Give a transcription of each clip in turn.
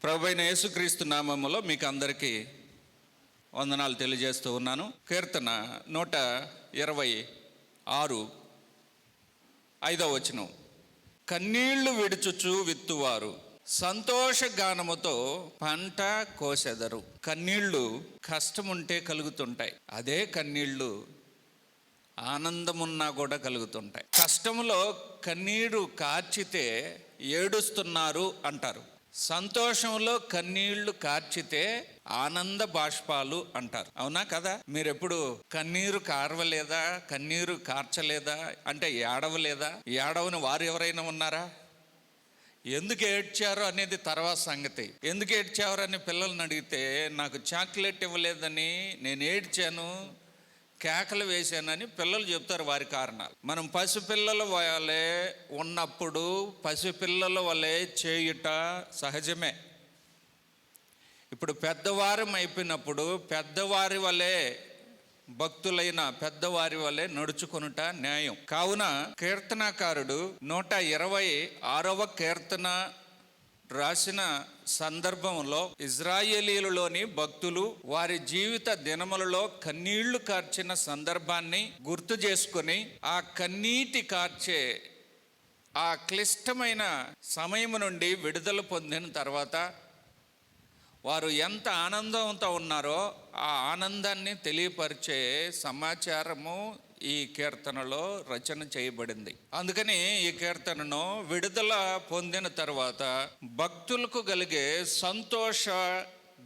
ప్రభువైన యేసుక్రీస్తు నామములో మీకు అందరికీ వందనాలు తెలియజేస్తూ ఉన్నాను. కీర్తన 126 5వ వచనం. కన్నీళ్లు విడుచుచు విత్తువారు సంతోష గానముతో పంట కోసెదరు. కన్నీళ్లు కష్టముంటే కలుగుతుంటాయి, అదే కన్నీళ్లు ఆనందమున్నా కూడా కలుగుతుంటాయి. కష్టములో కన్నీరు కార్చితే ఏడుస్తున్నారు అంటారు, సంతోషంలో కన్నీళ్లు కార్చితే ఆనంద బాష్పాలు అంటారు. అవునా కదా? మీరెప్పుడు కన్నీరు కార్వలేదా, కన్నీరు కార్చలేదా, అంటే ఏడవలేదా? ఏడవని వారు ఎవరైనా ఉన్నారా? ఎందుకు ఏడ్చారు అనేది తర్వాత సంగతి. ఎందుకు ఏడ్చారు అని పిల్లల్ని అడిగితే, నాకు చాక్లెట్ ఇవ్వలేదని నేను ఏడ్చాను, కేకలు వేశానని పిల్లలు చెప్తారు వారి కారణాలు. మనం పసిపిల్లల వలె ఉన్నప్పుడు పసిపిల్లల వలె చేయుట సహజమే. ఇప్పుడు పెద్దవారం అయిపోయినప్పుడు పెద్దవారి వలె, భక్తులైన పెద్దవారి వలె నడుచుకొనుట న్యాయం. కావున కీర్తనాకారుడు 126వ కీర్తన రాసిన సందర్భంలో ఇజ్రాయేలీయులలోని భక్తులు వారి జీవిత దినములలో కన్నీళ్లు కార్చిన సందర్భాన్ని గుర్తు చేసుకొని, ఆ కన్నీటి కార్చే ఆ క్లిష్టమైన సమయం నుండి విడుదల పొందిన తర్వాత వారు ఎంత ఆనందంతో ఉన్నారో ఆ ఆనందాన్ని తెలియపరిచే సమాచారము ఈ కీర్తనలో రచన చేయబడింది. అందుకని ఈ కీర్తనను విడుదల పొందిన తర్వాత భక్తులకు కలిగే సంతోష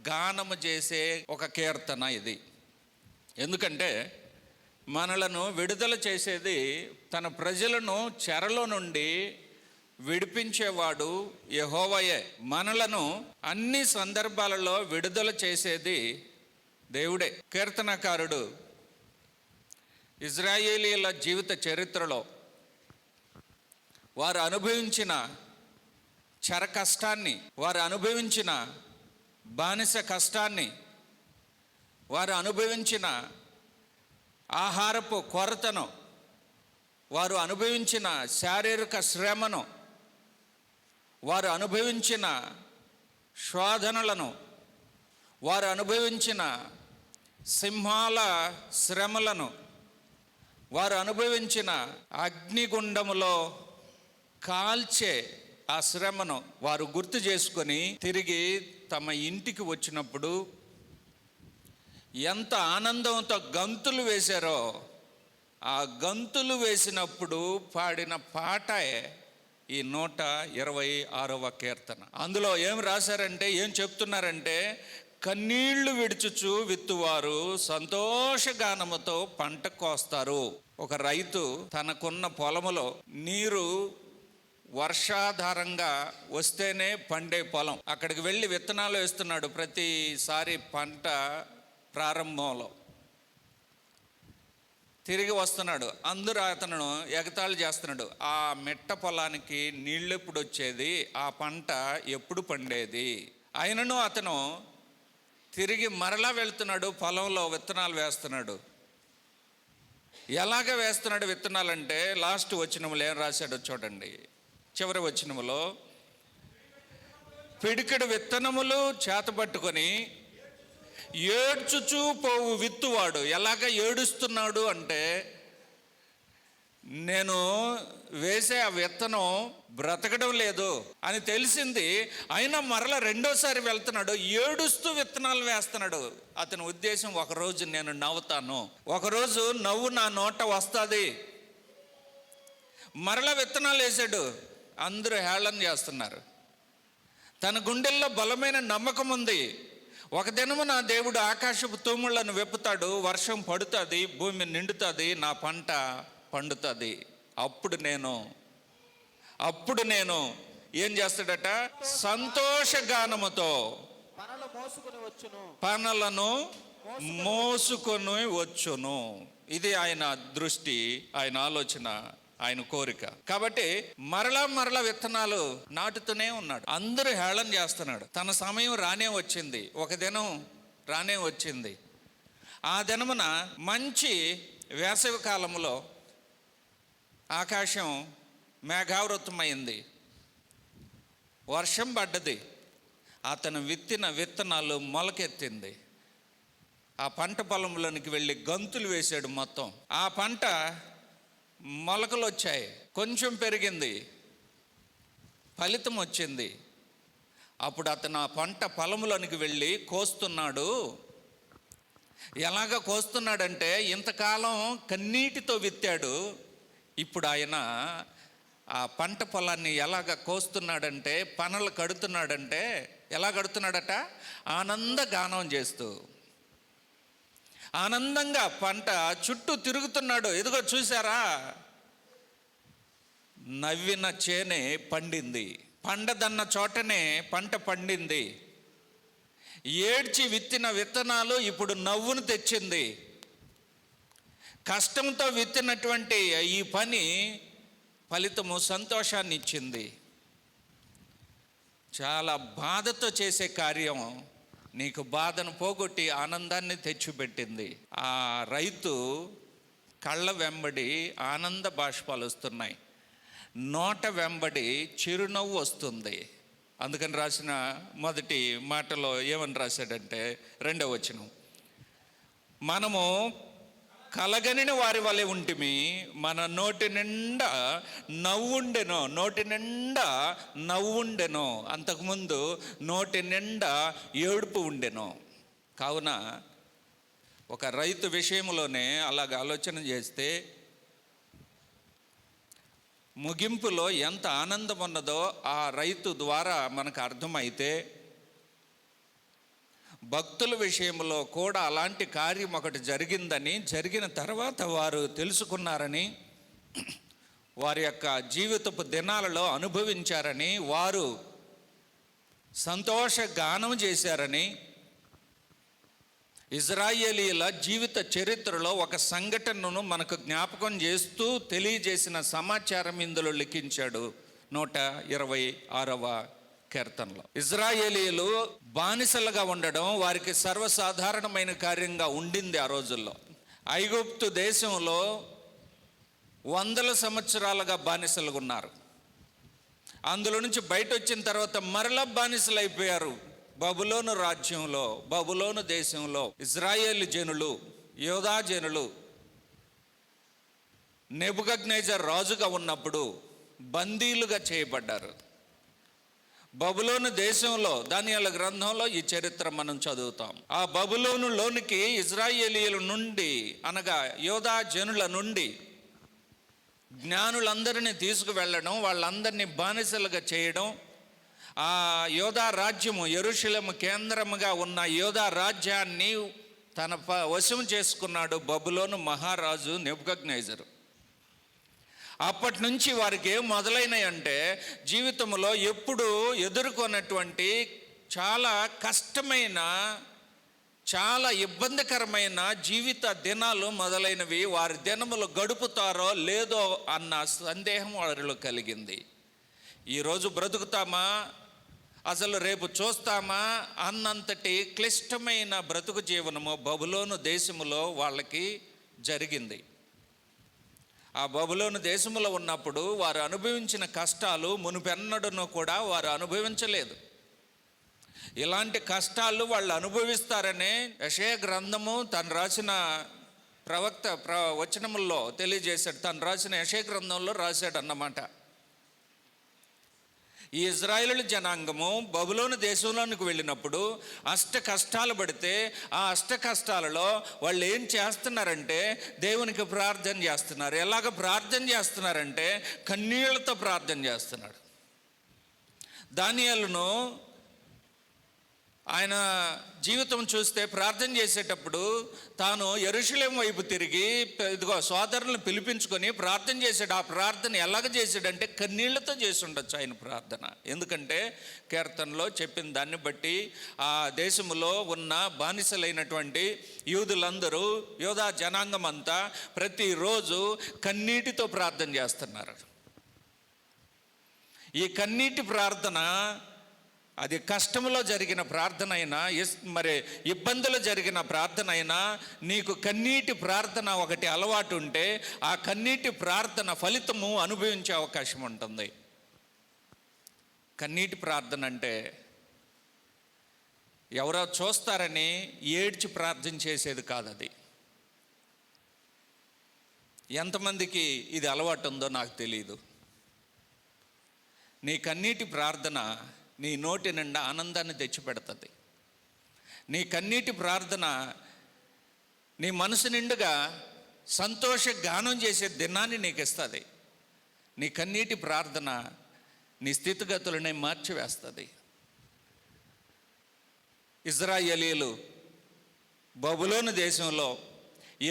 గానము చేసే ఒక కీర్తన ఇది. ఎందుకంటే మనలను విడుదల చేసేది, తన ప్రజలను చెరలో నుండి విడిపించేవాడు యెహోవాయే. మనలను అన్ని సందర్భాలలో విడుదల చేసేది దేవుడే. కీర్తనకారుడు ఇజ్రాయేలీయుల జీవిత చరిత్రలో వారు అనుభవించిన చెర కష్టాన్ని, వారు అనుభవించిన బానిస కష్టాన్ని, వారు అనుభవించిన ఆహారపు కొరతను, వారు అనుభవించిన శారీరక శ్రమను, వారు అనుభవించిన శోధనలను, వారు అనుభవించిన సింహాల శ్రమలను, వారు అనుభవించిన అగ్నిగుండములో కాల్చే ఆ శ్రమను వారు గుర్తు చేసుకొని తిరిగి తమ ఇంటికి వచ్చినప్పుడు ఎంత ఆనందంతో గంతులు వేశారో, ఆ గంతులు వేసినప్పుడు పాడిన పాటే ఈ 126వ కీర్తన. అందులో ఏం రాశారంటే, ఏం చెప్తున్నారంటే, కన్నీళ్లు విడుచుచు విత్తువారు సంతోషగానముతో పంట కోస్తారు. ఒక రైతు తనకున్న పొలములో నీరు వర్షాధారంగా వస్తేనే పండే పొలం, అక్కడికి వెళ్ళి విత్తనాలు వేస్తున్నాడు ప్రతిసారి పంట ప్రారంభంలో. తిరిగి వస్తున్నాడు, అందరూ అతను ఎగతాళి చేస్తున్నాడు. ఆ మెట్ట పొలానికి నీళ్ళు ఎప్పుడు వచ్చేది, ఆ పంట ఎప్పుడు పండేది? అయినను అతను తిరిగి మరలా వెళ్తున్నాడు, పొలంలో విత్తనాలు వేస్తున్నాడు. ఎలాగ వేస్తున్నాడు విత్తనాలంటే, లాస్ట్ వచనములో ఏం రాశాడో చూడండి. చివరి వచనములో, పిడికెడు విత్తనములు చేతపట్టుకొని ఏడ్చుచూ పోవు విత్తువాడు. ఎలాగ ఏడుస్తున్నాడు అంటే, నేను వేసే ఆ విత్తనం బ్రతకడం లేదు అని తెలిసింది, అయినా మరలా రెండోసారి వెళ్తున్నాడు, ఏడుస్తూ విత్తనాలు వేస్తున్నాడు. అతని ఉద్దేశం, ఒకరోజు నేను నవ్వుతాను, ఒకరోజు నవ్వు నా నోట వస్తుంది. మరలా విత్తనాలు వేసాడు, అందరూ హేళన చేస్తున్నారు. తన గుండెల్లో బలమైన నమ్మకం ఉంది, ఒక దినము నా దేవుడు ఆకాశపు తూముళ్లను వెప్పుతాడు, వర్షం పడుతుంది, భూమి నిండుతుంది, నా పంట పండుతుంది. అప్పుడు నేను ఏం చేస్తాడట, సంతోషగానముతో పనులను మోసుకొని వచ్చును. ఇది ఆయన దృష్టి, ఆయన ఆలోచన, ఆయన కోరిక. కాబట్టి మరలా విత్తనాలు నాటుతూనే ఉన్నాడు. అందరూ హేళన చేస్తున్నాడు. తన సమయం రానే వచ్చింది, ఒక దినం రానే వచ్చింది. ఆ దినమున మంచి వేసవి కాలంలో ఆకాశం మేఘావృతమైంది, వర్షం పడ్డది. అతను విత్తిన విత్తనాలు మొలకెత్తింది. ఆ పంట పొలంలోనికి వెళ్ళి గంతులు వేశాడు. మొత్తం ఆ పంట మొలకలు వచ్చాయి, కొంచెం పెరిగింది, ఫలితం వచ్చింది. అప్పుడు అతను ఆ పంట పొలంలోనికి వెళ్ళి కోస్తున్నాడు. ఎలాగ కోస్తున్నాడంటే, ఇంతకాలం కన్నీటితో విత్తాడు, ఇప్పుడు ఆయన ఆ పంట పొలాన్ని ఎలాగ కోస్తున్నాడంటే, పనలు కడుతున్నాడంటే, ఎలా కడుతున్నాడట? ఆనంద గానం చేస్తూ ఆనందంగా పంట చుట్టూ తిరుగుతున్నాడు. ఎదుగో చూసారా, నవ్విన చేనే పండింది, పండదన్న చోటనే పంట పండింది. ఏడ్చి విత్తిన విత్తనాలు ఇప్పుడు నవ్వును తెచ్చింది. కష్టంతో విత్తినటువంటి ఈ పని ఫలితము సంతోషాన్ని ఇచ్చింది. చాలా బాధతో చేసే కార్యం నీకు బాధను పోగొట్టి ఆనందాన్ని తెచ్చిపెట్టింది. ఆ రైతు కళ్ళ వెంబడి ఆనంద బాష్పాలు వస్తున్నాయి, నోట వెంబడి చిరునవ్వు వస్తుంది. అందుకని రాసిన మొదటి మాటలో ఏమని రాశాడంటే, 2వ వచనం, మనము కలగనిన వారి వలె ఉంటిమి, మన నోటి నిండా నవ్వుండెను. అంతకుముందు నోటి నిండా ఏడుపు ఉండెను. కావున ఒక రైతు విషయంలోనే అలాగ ఆలోచన చేస్తే ముగింపులో ఎంత ఆనందం ఉన్నదో ఆ రైతు ద్వారా మనకు అర్థమైతే, భక్తుల విషయంలో కూడా అలాంటి కార్యం ఒకటి జరిగిందని, జరిగిన తర్వాత వారు తెలుసుకున్నారని, వారి యొక్క జీవితపు దినాలలో అనుభవించారని, వారు సంతోష గానం చేశారని, ఇజ్రాయేలీల జీవిత చరిత్రలో ఒక సంఘటనను మనకు జ్ఞాపకం చేస్తూ తెలియజేసిన సమాచారం ఇందులో లిఖించాడు 126వ కీర్తనలో. ఇజ్రాయేలీలు బానిసలుగా ఉండడం వారికి సర్వసాధారణమైన కార్యంగా ఉండింది ఆ రోజుల్లో. ఐగుప్తు దేశంలో 100 సంవత్సరాలుగా బానిసలుగా ఉన్నారు. అందులో నుంచి బయట వచ్చిన తర్వాత మరలా బానిసలు అయిపోయారు. బబులోను రాజ్యంలో, బబులోను దేశంలో ఇజ్రాయేలు జనులు, యోధా జనులు నెబుకద్నెజర్ రాజుగా ఉన్నప్పుడు బందీలుగా చేయబడ్డారు. బబులోను దేశంలో దానియేలు గ్రంథంలో ఈ చరిత్ర మనం చదువుతాం. ఆ బబులోనులోనికి ఇజ్రాయేలీయుల నుండి, అనగా యోధా జనుల నుండి జ్ఞానులందరినీ తీసుకువెళ్ళడం, వాళ్ళందరినీ బానిసలుగా చేయడం. ఆ యోధా రాజ్యము, యెరూషలేము కేంద్రముగా ఉన్న యోధా రాజ్యాన్ని తన వశం చేసుకున్నాడు బబులోను మహారాజు నెబుకద్నెజరు. అప్పటి నుంచి వారికి ఏం మొదలైనవి అంటే, జీవితంలో ఎప్పుడు ఎదుర్కొన్నటువంటి చాలా కష్టమైన, చాలా ఇబ్బందికరమైన జీవిత దినాలు మొదలైనవి. వారి దినములు గడుపుతారో లేదో అన్న సందేహం వారిలో కలిగింది. ఈరోజు బ్రతుకుతామా, అసలు రేపు చూస్తామా అన్నంతటి క్లిష్టమైన బ్రతుకు జీవనము బబులోను దేశములో వాళ్ళకి జరిగింది. ఆ బబులోను దేశంలో ఉన్నప్పుడు వారు అనుభవించిన కష్టాలు మునుపెన్నడూ కూడా వారు అనుభవించలేదు. ఇలాంటి కష్టాలు వాళ్ళు అనుభవిస్తారనే యెషయా గ్రంథము తను రాసిన వచనముల్లో తెలియజేశాడు. తను రాసిన యెషయా గ్రంథంలో రాశాడు అన్నమాట. ఈ ఇజ్రాయేలు జనాంగము బబులోను దేశంలోనికి వెళ్ళినప్పుడు అష్ట కష్టాలు పడితే, ఆ అష్ట కష్టాలలో వాళ్ళు ఏం చేస్తున్నారంటే దేవునికి ప్రార్థన చేస్తున్నారు. ఎలాగ ప్రార్థన చేస్తున్నారంటే కన్నీళ్లతో ప్రార్థన చేస్తున్నాడు. దానియేలును ఆయన జీవితం చూస్తే ప్రార్థన చేసేటప్పుడు తాను యెరూషలేము వైపు తిరిగి ఇదిగో సోదరులను పిలిపించుకొని ప్రార్థన చేశాడు. ఆ ప్రార్థన ఎలాగ చేశాడంటే కన్నీళ్లతో చేసి ఉండొచ్చు ఆయన ప్రార్థన. ఎందుకంటే కీర్తనలో చెప్పిన దాన్ని బట్టి ఆ దేశంలో ఉన్న బానిసలైనటువంటి యూదులందరూ, యోధా జనాంగం అంతా ప్రతిరోజు కన్నీటితో ప్రార్థన చేస్తున్నారు. ఈ కన్నీటి ప్రార్థన అది కష్టంలో జరిగిన ప్రార్థన అయినా, మరి ఇబ్బందులు జరిగిన ప్రార్థన అయినా, నీకు కన్నీటి ప్రార్థన ఒకటి అలవాటు ఉంటే ఆ కన్నీటి ప్రార్థన ఫలితము అనుభవించే అవకాశం ఉంటుంది. కన్నీటి ప్రార్థన అంటే ఎవరో చూస్తారని ఏడ్చి ప్రార్థన చేసేది కాదు అది. ఎంతమందికి ఇది అలవాటు ఉందో నాకు తెలియదు. నీ కన్నీటి ప్రార్థన నీ నోటి నిండా ఆనందాన్ని తెచ్చిపెడుతుంది. నీ కన్నీటి ప్రార్థన నీ మనసు నిండుగా సంతోష గానం చేసే దినాన్ని నీకు ఇస్తుంది. నీ కన్నీటి ప్రార్థన నీ స్థితిగతులనే మార్చివేస్తుంది. ఇశ్రాయేలీయులు బబులోను దేశంలో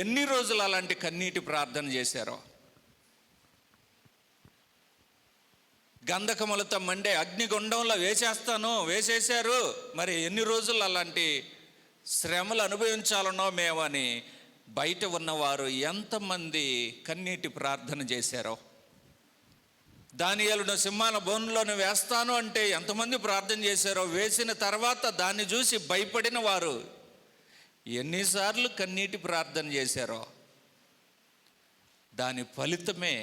ఎన్ని రోజులు అలాంటి కన్నీటి ప్రార్థన చేశారో, గంధకములతో మండే అగ్నిగుండంలో వేసేశారు. మరి ఎన్ని రోజులు అలాంటి శ్రమలు అనుభవించాలనో మేమని బయట ఉన్నవారు ఎంతమంది కన్నీటి ప్రార్థన చేశారో. దానియేలును సింహాల బోనులోనే వేస్తాను అంటే ఎంతమంది ప్రార్థన చేశారో. వేసిన తర్వాత దాన్ని చూసి భయపడిన వారు ఎన్నిసార్లు కన్నీటి ప్రార్థన చేశారో. దాని ఫలితమే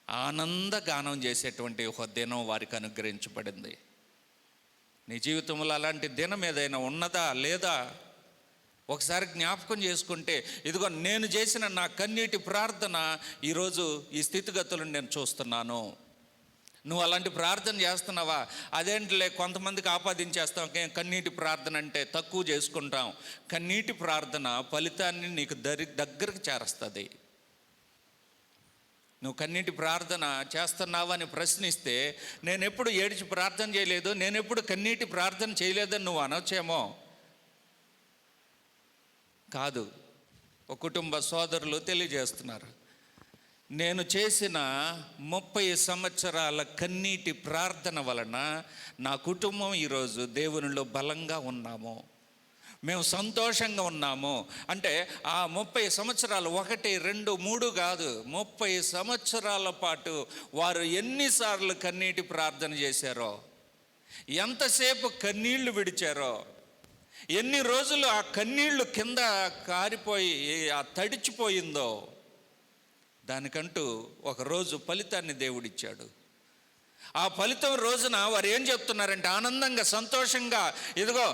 ఆనందగానం చేసేటువంటి ఒక దినం వారికి అనుగ్రహించబడింది. నీ జీవితంలో అలాంటి దినం ఏదైనా ఉన్నదా లేదా ఒకసారి జ్ఞాపకం చేసుకుంటే, ఇదిగో నేను చేసిన నా కన్నీటి ప్రార్థన ఈరోజు ఈ స్థితిగతులను నేను చూస్తున్నాను. నువ్వు అలాంటి ప్రార్థన చేస్తున్నావా? అదేంటిలే కొంతమందికి ఆపాదించేస్తాం, కన్నీటి ప్రార్థన అంటే తక్కువ చేసుకుంటాం. కన్నీటి ప్రార్థన ఫలితాన్ని నీకు దగ్గరకు చేరుస్తుంది. నువ్వు కన్నీటి ప్రార్థన చేస్తున్నావని ప్రశ్నిస్తే, నేను ఎప్పుడు ఏడిచి ప్రార్థన చేయలేదు, నేను ఎప్పుడు కన్నీటి ప్రార్థన చేయలేదని నువ్వు అనొచ్చేమో. కాదు, ఒక కుటుంబ సోదరులు తెలియజేస్తున్నారు, నేను చేసిన 30 సంవత్సరాల కన్నీటి ప్రార్థన వలన నా కుటుంబం ఈరోజు దేవునిలో బలంగా ఉన్నాము, మేము సంతోషంగా ఉన్నాము. అంటే ఆ 30 సంవత్సరాలు 1, 2, 3 కాదు, 30 సంవత్సరాల పాటు వారు ఎన్నిసార్లు కన్నీటి ప్రార్థన చేశారో, ఎంతసేపు కన్నీళ్లు విడిచారో, ఎన్ని రోజులు ఆ కన్నీళ్లు కింద కారిపోయి ఆ తడిచిపోయిందో, దానికంటూ ఒకరోజు ఫలితాన్ని దేవుడిచ్చాడు. ఆ ఫలితం రోజున వారు ఏం చెప్తున్నారంటే, ఆనందంగా సంతోషంగా, ఇదిగో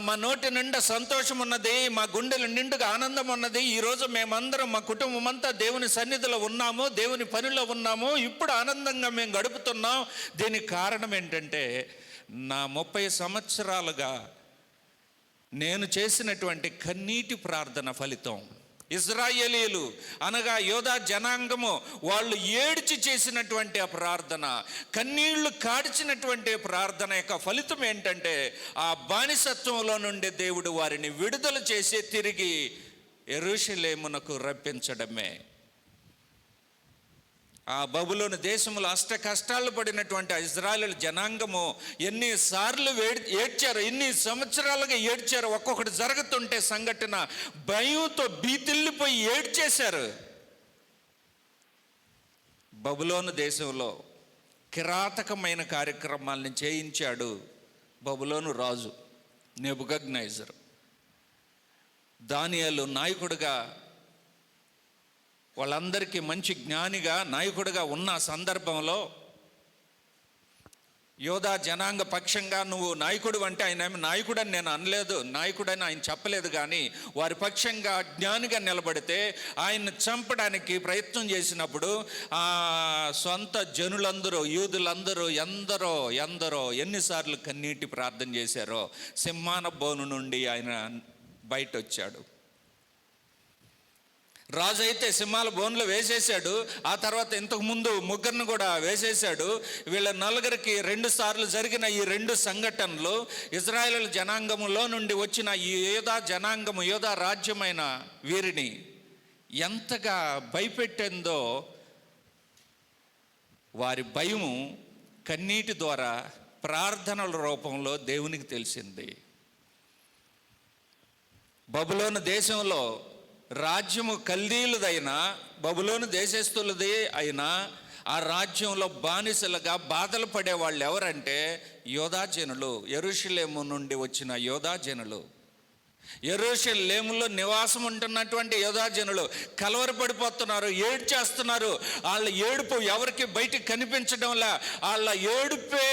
మా నోటి నిండా సంతోషం ఉన్నది, మా గుండెల నిండుగా ఆనందం ఉన్నది, ఈరోజు మేమందరం మా కుటుంబం అంతా దేవుని సన్నిధిలో ఉన్నాము, దేవుని పనిలో ఉన్నాము, ఇప్పుడు ఆనందంగా మేము గడుపుతున్నాం. దీనికి కారణం ఏంటంటే, నా 30 సంవత్సరాలుగా నేను చేసినటువంటి కన్నీటి ప్రార్థన ఫలితం. ఇశ్రాయేలీయులు అనగా యోధా జనాంగము వాళ్ళు ఏడ్చి చేసినటువంటి ఆ ప్రార్థన, కన్నీళ్లు కాడిచినటువంటి ప్రార్థన యొక్క ఫలితం ఏంటంటే, ఆ బానిసత్వంలో నుండి దేవుడు వారిని విడుదల చేసి తిరిగి యెరూషలేమునకు రప్పించడమే. ఆ బబులోను దేశంలో అష్ట కష్టాలు పడినటువంటి ఇశ్రాయేలు జనాంగము ఎన్నిసార్లు ఏడ్చారు, ఎన్ని సంవత్సరాలుగా ఏడ్చారు. ఒక్కొక్కటి జరుగుతుంటే సంఘటన భయంతో భీతిల్లిపోయి ఏడ్చేశారు. బబులోను దేశంలో కిరాతకమైన కార్యక్రమాలను చేయించాడు బబులోను రాజు నెబుకద్నెజరు. దానియేలు నాయకుడిగా, వాళ్ళందరికీ మంచి జ్ఞానిగా నాయకుడిగా ఉన్న సందర్భంలో యోధా జనాంగ పక్షంగా నువ్వు నాయకుడు అంటే, ఆయన నాయకుడని నేను అనలేదు, నాయకుడని ఆయన చెప్పలేదు, కానీ వారి పక్షంగా జ్ఞానిగా నిలబడితే ఆయన్ని చంపడానికి ప్రయత్నం చేసినప్పుడు ఆ సొంత జనులందరూ, యూదులందరూ ఎందరో ఎన్నిసార్లు కన్నీటి ప్రార్థన చేశారో. సింహాన బోను నుండి ఆయన బయట వచ్చాడు. రాజు అయితే సింహాల బోన్లో వేసేశాడు. ఆ తర్వాత ఇంతకుముందు ముగ్గురిని కూడా వేసేశాడు. వీళ్ళ నలుగురికి 2 సార్లు జరిగిన ఈ 2 సంఘటనలు ఇశ్రాయేలు జనాంగములో నుండి వచ్చిన ఈ యోధా జనాంగము, యోధా రాజ్యమైన వీరిని ఎంతగా భయపెట్టిందో, వారి భయము కన్నీటి ద్వారా ప్రార్థనల రూపంలో దేవునికి తెలిసింది. బబులోను దేశంలో రాజ్యము కల్దీయులదైనా, బబులోను దేశస్థులది అయినా, ఆ రాజ్యంలో బానిసలుగా బాధలు పడే వాళ్ళు ఎవరంటే యోధా జనులు, యెరూషలేము నుండి వచ్చిన యోధా జనులు. యెరూషలేములో నివాసం ఉంటున్నటువంటి యోధా జనులు కలవరపడిపోతున్నారు, ఏడ్చేస్తున్నారు. వాళ్ళ ఏడుపు ఎవరికి బయటికి కనిపించడంలా. వాళ్ళ ఏడుపే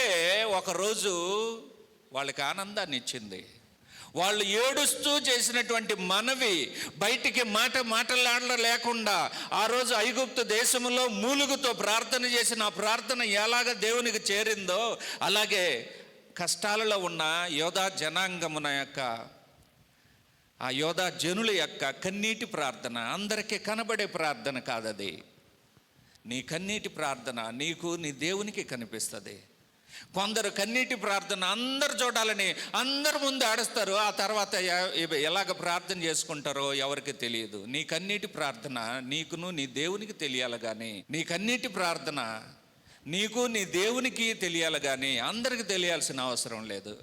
ఒకరోజు వాళ్ళకి ఆనందాన్ని ఇచ్చింది. వాళ్ళు ఏడుస్తూ చేసినటువంటి మనవి బయటికి మాటలాడలేకుండా ఆ రోజు ఐగుప్తు దేశంలో మూలుగుతో ప్రార్థన చేసిన ఆ ప్రార్థన ఎలాగ దేవునికి చేరిందో, అలాగే కష్టాలలో ఉన్న యోధా జనాంగమున యొక్క ఆ యోధా జనుల యొక్క కన్నీటి ప్రార్థన అందరికీ కనబడే ప్రార్థన కాదది. నీ కన్నీటి ప్రార్థన నీకు నీ దేవునికి కనిపిస్తుంది. కొందరు కన్నీటి ప్రార్థన అందరు చూడాలని అందరి ముందు ఆడుస్తారు, ఆ తర్వాత ఎలాగ ప్రార్థన చేసుకుంటారో ఎవరికి తెలియదు. నీ కన్నీటి ప్రార్థన నీకును నీ దేవునికి తెలియాలి కానీ, నీ కన్నీటి ప్రార్థన నీకు నీ దేవునికి తెలియాలి కానీ అందరికి తెలియాల్సిన అవసరం లేదు.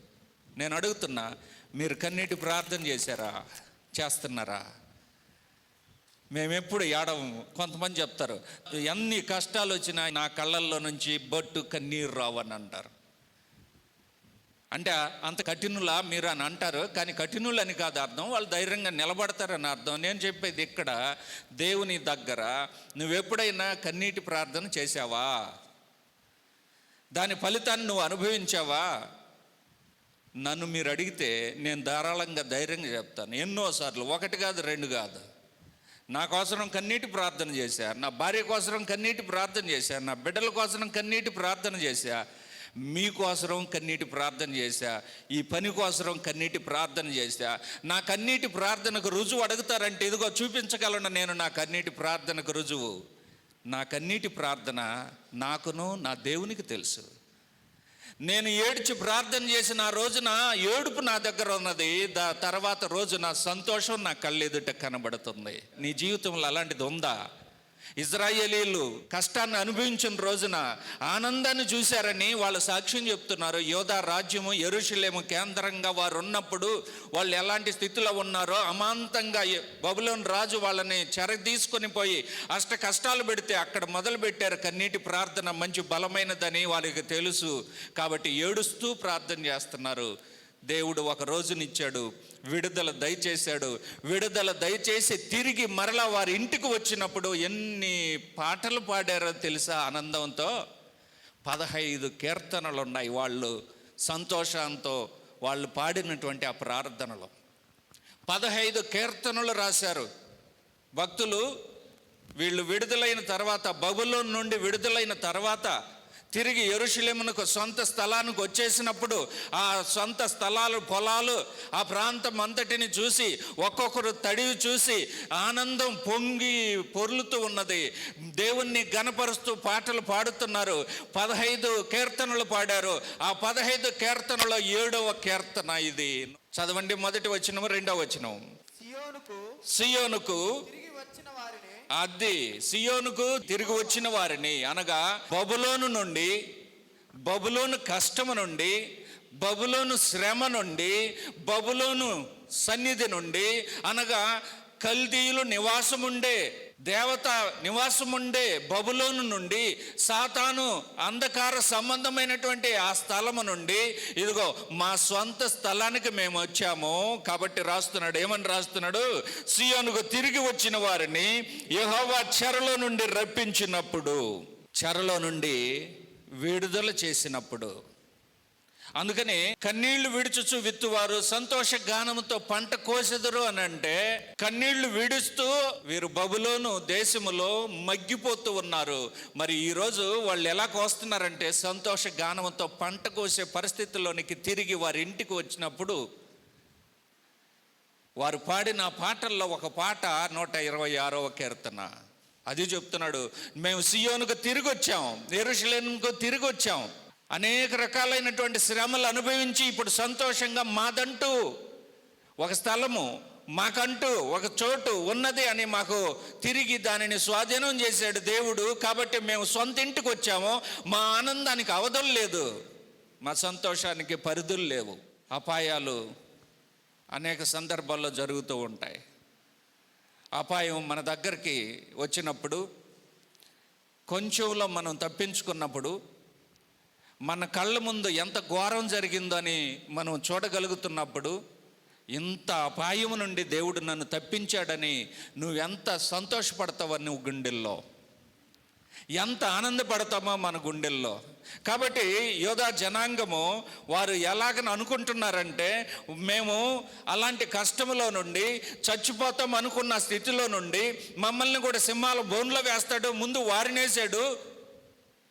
నేను అడుగుతున్నా, మీరు కన్నీటి ప్రార్థన చేస్తున్నారా? మేమెప్పుడు ఏడవము. కొంతమంది చెప్తారు, ఎన్ని కష్టాలు వచ్చినా నా కళ్ళల్లో నుంచి బొట్టు కన్నీరు రావని అంటారు. అంటే అంత కఠినులా మీరు అని అంటారు, కానీ కఠినులు అని కాదు అర్థం, వాళ్ళు ధైర్యంగా నిలబడతారని అర్థం. నేను చెప్పేది ఇక్కడ, దేవుని దగ్గర నువ్వెప్పుడైనా కన్నీటి ప్రార్థన చేశావా? దాని ఫలితాన్ని నువ్వు అనుభవించావా? నన్ను మీరు అడిగితే నేను ధారాళంగా ధైర్యంగా చెప్తాను. ఎన్నోసార్లు, ఒకటి కాదు రెండు కాదు. నా కోసరం కన్నీటి ప్రార్థన చేశా, నా భార్య కోసరం కన్నీటి ప్రార్థన చేశా, నా బిడ్డల కోసరం కన్నీటి ప్రార్థన చేశా, మీకోసరం కన్నీటి ప్రార్థన చేశా, ఈ పని కోసరం కన్నీటి ప్రార్థన చేశా. నా కన్నీటి ప్రార్థనకు రుజువు అడుగుతారంటే ఇదిగో చూపించగలను నేను నా కన్నీటి ప్రార్థనకు రుజువు. నా కన్నీటి ప్రార్థన నాకును నా దేవునికి తెలుసు. నేను ఏడ్చి ప్రార్థన చేసిన ఆ రోజున ఏడుపు నా దగ్గర ఉన్నది, తర్వాత రోజు నా సంతోషం నా కళ్ళెదుట కనబడుతుంది. నీ జీవితంలో అలాంటిది ఉందా? ఇజ్రాయేలీలు కష్టాన్ని అనుభవించిన రోజున ఆనందాన్ని చూశారని వాళ్ళు సాక్ష్యం చెప్తున్నారు. యోధా రాజ్యము యెరూషలేము కేంద్రంగా వారు ఉన్నప్పుడు వాళ్ళు ఎలాంటి స్థితిలో ఉన్నారో, అమాంతంగా బబులోను రాజు వాళ్ళని చెర తీసుకొని పోయి అష్ట కష్టాలు పెడితే అక్కడ మొదలు పెట్టారు కన్నీటి ప్రార్థన. మంచి బలమైనదని వాళ్ళకి తెలుసు కాబట్టి ఏడుస్తూ ప్రార్థన చేస్తున్నారు. దేవుడు ఒక రోజునిచ్చాడు, విడుదల దయచేశాడు. విడుదల దయచేసి తిరిగి మరలా వారి ఇంటికి వచ్చినప్పుడు ఎన్ని పాటలు పాడారో తెలుసా? ఆనందంతో 15 కీర్తనలు ఉన్నాయి. వాళ్ళు సంతోషంతో వాళ్ళు పాడినటువంటి ఆ ప్రార్థనలు 15 కీర్తనలు రాశారు భక్తులు. వీళ్ళు విడుదలైన తర్వాత, బబులోను నుండి విడుదలైన తర్వాత తిరిగి యెరూషలేమునకు సొంత స్థలానికి వచ్చేసినప్పుడు ఆ సొంత స్థలాలు, పొలాలు, ఆ ప్రాంతం అంతటిని చూసి ఒక్కొక్కరు తడివి చూసి ఆనందం పొంగి పొర్లుతూ ఉన్నది. దేవుణ్ణి గణపరుస్తూ పాటలు పాడుతున్నారు. 15 కీర్తనలు పాడారు. ఆ 15 కీర్తనలో 7వ కీర్తన ఇది. చదవండి, మొదటి వచనం, 2వ వచనం. సియోనుకు అది సియోనుకు తిరిగి వచ్చిన వారిని, అనగా బబులోను నుండి, బబులోను కష్టము నుండి, బబులోను శ్రమ నుండి, బబులోను సన్నిధి నుండి, అనగా కల్దీయులు నివాసముండే, దేవత నివాసముండే బబులోను నుండి, సాతాను అంధకార సంబంధమైనటువంటి ఆ స్థలము నుండి, ఇదిగో మా స్వంత స్థలానికి మేము వచ్చాము. కాబట్టి రాస్తున్నాడు, ఏమని రాస్తున్నాడు? సియోనుకు తిరిగి వచ్చిన వారిని యెహోవా చెరలో నుండి రప్పించినప్పుడు, చెరలో నుండి విడుదల చేసినప్పుడు. అందుకని కన్నీళ్లు విడుచుచు విత్తువారు సంతోష గానముతో పంట కోసెదరు అని అంటే, కన్నీళ్లు విడుస్తూ వీరు బబులోను దేశములో మగ్గిపోతూ ఉన్నారు. మరి ఈరోజు వాళ్ళు ఎలా కోస్తున్నారంటే సంతోష గానముతో పంట కోసే పరిస్థితుల్లోనికి తిరిగి వారి ఇంటికి వచ్చినప్పుడు వారు పాడిన పాటల్లో ఒక పాట 126వ కీర్తన. అది చెప్తున్నాడు, మేము సియోనుకు తిరిగి వచ్చాం, యెరూషలేముకు తిరిగి వచ్చాం, అనేక రకాలైనటువంటి శ్రమలు అనుభవించి ఇప్పుడు సంతోషంగా మాదంటూ ఒక స్థలము, మాకంటూ ఒక చోటు ఉన్నది అని మాకు తిరిగి దానిని స్వాధీనం చేశాడు దేవుడు. కాబట్టి మేము సొంత ఇంటికి వచ్చాము. మా ఆనందానికి అవధులు లేదు, మా సంతోషానికి పరిధులు లేవు. అపాయాలు అనేక సందర్భాల్లో జరుగుతూ ఉంటాయి. అపాయం మన దగ్గరికి వచ్చినప్పుడు, కొంచెంలో మనం తప్పించుకున్నప్పుడు, మన కళ్ళ ముందు ఎంత ఘోరం జరిగిందో అని మనం చూడగలుగుతున్నప్పుడు, ఇంత అపాయము నుండి దేవుడు నన్ను తప్పించాడని నువ్వెంత సంతోషపడతావు నువ్వు గుండెల్లో. ఎంత ఆనందపడతామో మన గుండెల్లో. కాబట్టి యోధా జనాంగము వారు ఎలాగని అనుకుంటున్నారంటే, మేము అలాంటి కష్టంలో నుండి చచ్చిపోతాం అనుకున్న స్థితిలో నుండి మమ్మల్ని కూడా సింహాల బోన్లో వేస్తాడు. ముందు వారినేసాడు.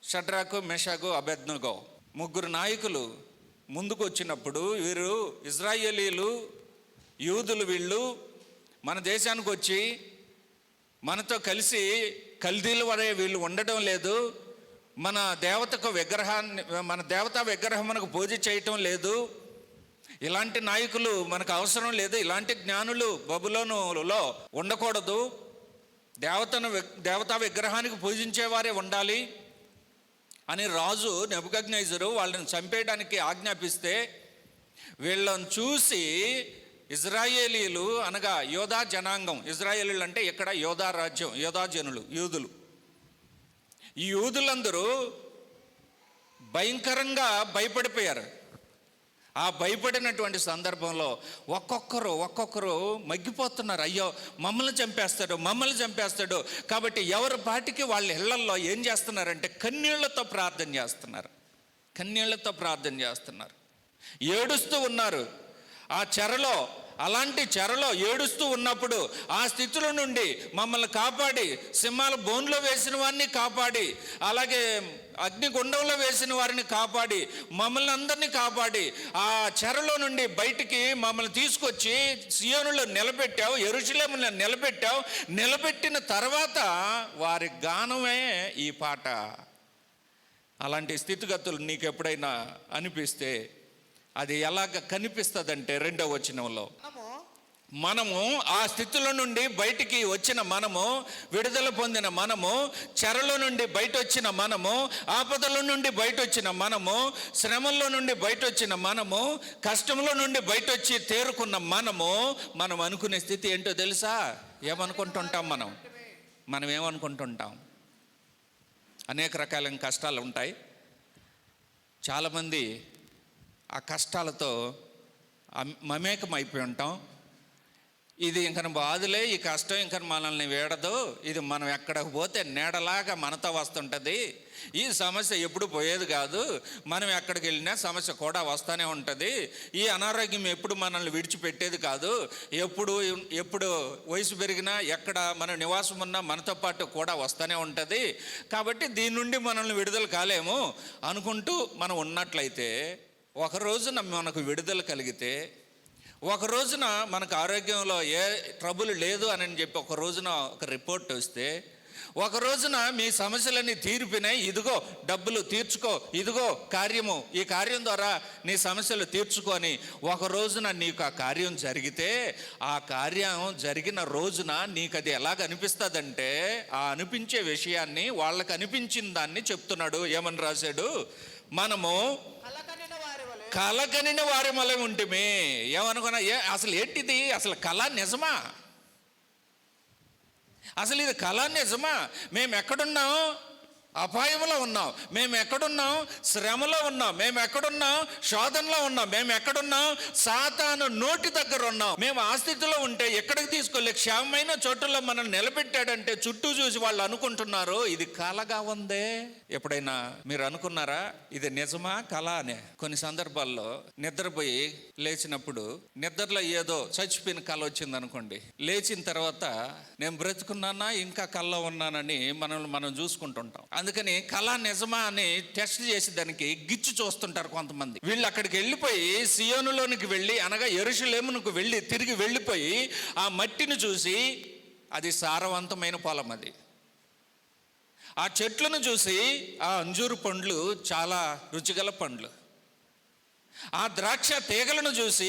షడ్రాకు, మెషాకు, అబేద్నెగో ముగ్గురు నాయకులు ముందుకు వచ్చినప్పుడు, వీరు ఇజ్రాయేలీలు, యూదులు, వీళ్ళు మన దేశానికి వచ్చి మనతో కలిసి కల్దీల వరే వీళ్ళు ఉండటం లేదు, మన దేవతకు విగ్రహాన్ని, మన దేవతా విగ్రహమునకు పూజ చేయటం లేదు, ఇలాంటి నాయకులు మనకు అవసరం లేదు, ఇలాంటి జ్ఞానులు బబులోనులో ఉండకూడదు, దేవతా విగ్రహానికి పూజించేవారే ఉండాలి అని రాజు నెబుకద్నెజరు వాళ్ళని చంపేయడానికి ఆజ్ఞాపిస్తే, వీళ్ళని చూసి ఇజ్రాయేలీలు అనగా యోధా జనాంగం, ఇజ్రాయేలీలు అంటే ఇక్కడ యోధా రాజ్యం, యోధా జనులు, యూదులు, ఈ యూదులందరూ భయంకరంగా భయపడిపోయారు. ఆ భయపడినటువంటి సందర్భంలో ఒక్కొక్కరు మగ్గిపోతున్నారు. అయ్యో మమ్మల్ని చంపేస్తాడు. కాబట్టి ఎవరి పాటికి వాళ్ళ ఇళ్లల్లో ఏం చేస్తున్నారంటే కన్నీళ్లతో ప్రార్థన చేస్తున్నారు, ఏడుస్తూ ఉన్నారు. ఆ చెరలో, అలాంటి చెరలో ఏడుస్తూ ఉన్నప్పుడు ఆ స్థితిలో నుండి మమ్మల్ని కాపాడి, సింహాల బోన్లో వేసిన వారిని కాపాడి, అలాగే అగ్నిగుండంలో వేసిన వారిని కాపాడి, మమ్మల్ని అందరినీ కాపాడి ఆ చెరలో నుండి బయటికి మమ్మల్ని తీసుకొచ్చి సియోనులో నిలబెట్టావు, యెరూషలేములో నిలబెట్టావు. నిలబెట్టిన తర్వాత వారి గానమే ఈ పాట. అలాంటి స్థితిగతులు నీకు ఎప్పుడైనా అనిపిస్తే అది ఎలాగ కనిపిస్తుందంటే, 2వ వచనంలో మనము ఆ స్థితిలో నుండి బయటికి వచ్చిన మనము, విడుదల పొందిన మనము, చెరలో నుండి బయట వచ్చిన మనము, ఆపదల నుండి బయట వచ్చిన మనము, శ్రమల్లో నుండి బయట వచ్చిన మనము, కష్టంలో నుండి బయట వచ్చి తేరుకున్న మనం అనుకునే స్థితి ఏంటో తెలుసా? ఏమనుకుంటుంటాం మనం ఏమనుకుంటుంటాం? అనేక రకాలైన కష్టాలు ఉంటాయి. చాలామంది ఆ కష్టాలతో మమేకం అయిపోయి ఉంటాం. ఇది ఇంక బాధలే, ఈ కష్టం ఇంక మనల్ని వేడదు, ఇది మనం ఎక్కడికి పోతే నీడలాగా మనతో వస్తుంటుంది, ఈ సమస్య ఎప్పుడు పోయేది కాదు, మనం ఎక్కడికి వెళ్ళినా సమస్య కూడా వస్తూనే ఉంటుంది, ఈ అనారోగ్యం ఎప్పుడు మనల్ని విడిచిపెట్టేది కాదు, ఎప్పుడు వయసు పెరిగినా ఎక్కడ మన నివాసం ఉన్నా మనతో పాటు కూడా వస్తూనే ఉంటుంది, కాబట్టి దీని నుండి మనల్ని విడుదల కాలేము అనుకుంటూ మనం ఉన్నట్లయితే, ఒక రోజున మనకు విడుదల కలిగితే, ఒక రోజున మనకు ఆరోగ్యంలో ఏ ట్రబుల్ లేదు అని చెప్పి ఒక రోజున ఒక రిపోర్ట్ వస్తే, ఒక రోజున మీ సమస్యలన్నీ తీరిపోయినాయి, ఇదిగో డబ్బులు తీర్చుకో, ఇదిగో కార్యము, ఈ కార్యం ద్వారా నీ సమస్యలు తీర్చుకొని ఒక రోజున నీకు ఆ కార్యం జరిగితే, ఆ కార్యం జరిగిన రోజున నీకు అది ఎలాగ అనిపిస్తుందంటే, ఆ అనిపించే విషయాన్ని వాళ్ళకి అనిపించిన దాన్ని చెప్తున్నాడు. ఏమని రాశాడు? మనము కలగనిన వారి వలె ఉంటిమి. ఏమనుకున్నా, అసలు ఏంటిది? అసలు కళ నిజమా? అసలు ఇది కళ నిజమా? మేము ఎక్కడున్నాం? అపాయంలో ఉన్నాం. మేము ఎక్కడున్నాం? శ్రమలో ఉన్నాం. మేము ఎక్కడున్నాం? శోధనలో ఉన్నాం. మేము ఎక్కడున్నాం? సాతాను నోటి దగ్గర ఉన్నాం. మేము ఆ స్థితిలో ఉంటే ఎక్కడికి తీసుకోలే, క్షేమమైన చోటులో మనల్ని నిలబెట్టాడంటే చుట్టూ చూసి వాళ్ళు అనుకుంటున్నారు ఇది కళగా ఉందే. ఎప్పుడైనా మీరు అనుకున్నారా ఇది నిజమా కళ అనే? కొన్ని సందర్భాల్లో నిద్రపోయి లేచినప్పుడు నిద్రలో ఏదో చచ్చిపోయిన కళ వచ్చింది అనుకోండి, లేచిన తర్వాత నేను బ్రతుకున్నానా ఇంకా కళలో ఉన్నానని మనం చూసుకుంటుంటాం. అందుకని కళ నిజమా అని టెస్ట్ చేసి దానికి గిచ్చు చూస్తుంటారు కొంతమంది. వీళ్ళు అక్కడికి వెళ్ళిపోయి సియోనులోనికి వెళ్ళి, అనగా యెరూషలేమునకు వెళ్ళి తిరిగి వెళ్ళిపోయి ఆ మట్టిని చూసి, అది సారవంతమైన పొలం, అది ఆ చెట్లను చూసి ఆ అంజూరు పండ్లు చాలా రుచిగల పండ్లు, ఆ ద్రాక్ష తీగలను చూసి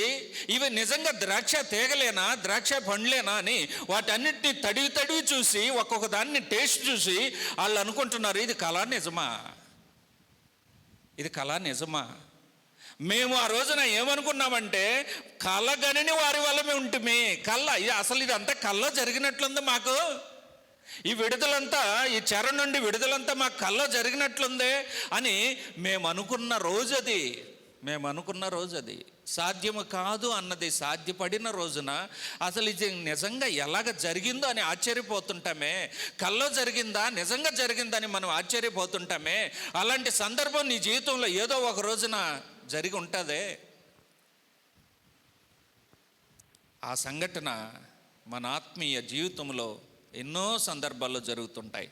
ఇవి నిజంగా ద్రాక్ష తీగలేనా, ద్రాక్ష పండ్లేనా అని వాటన్నిటిని తడివి చూసి ఒక్కొక్క దాన్ని టేస్ట్ చూసి వాళ్ళు అనుకుంటున్నారు ఇది కళ నిజమా, ఇది కళ నిజమా. మేము ఆ రోజున ఏమనుకున్నామంటే కళగని వారి వల్లమే ఉంటుంది. కళ్ళ అసలు ఇదంతా కళ్ళ జరిగినట్లుంది మాకు, ఈ విడుదలంతా, ఈ చెర నుండి విడుదలంతా మాకు కళ్ళ జరిగినట్లుందే అని మేము అనుకున్న రోజు అది. సాధ్యము కాదు అన్నది సాధ్యపడిన రోజున అసలు ఇది నిజంగా ఎలాగ జరిగిందో అని ఆశ్చర్యపోతుంటామే. కల్లో జరిగిందా, నిజంగా జరిగిందని మనం ఆశ్చర్యపోతుంటామే. అలాంటి సందర్భం నీ జీవితంలో ఏదో ఒక రోజున జరిగి ఉంటుందే. ఆ సంఘటన మన ఆత్మీయ జీవితంలో ఎన్నో సందర్భాల్లో జరుగుతుంటాయి.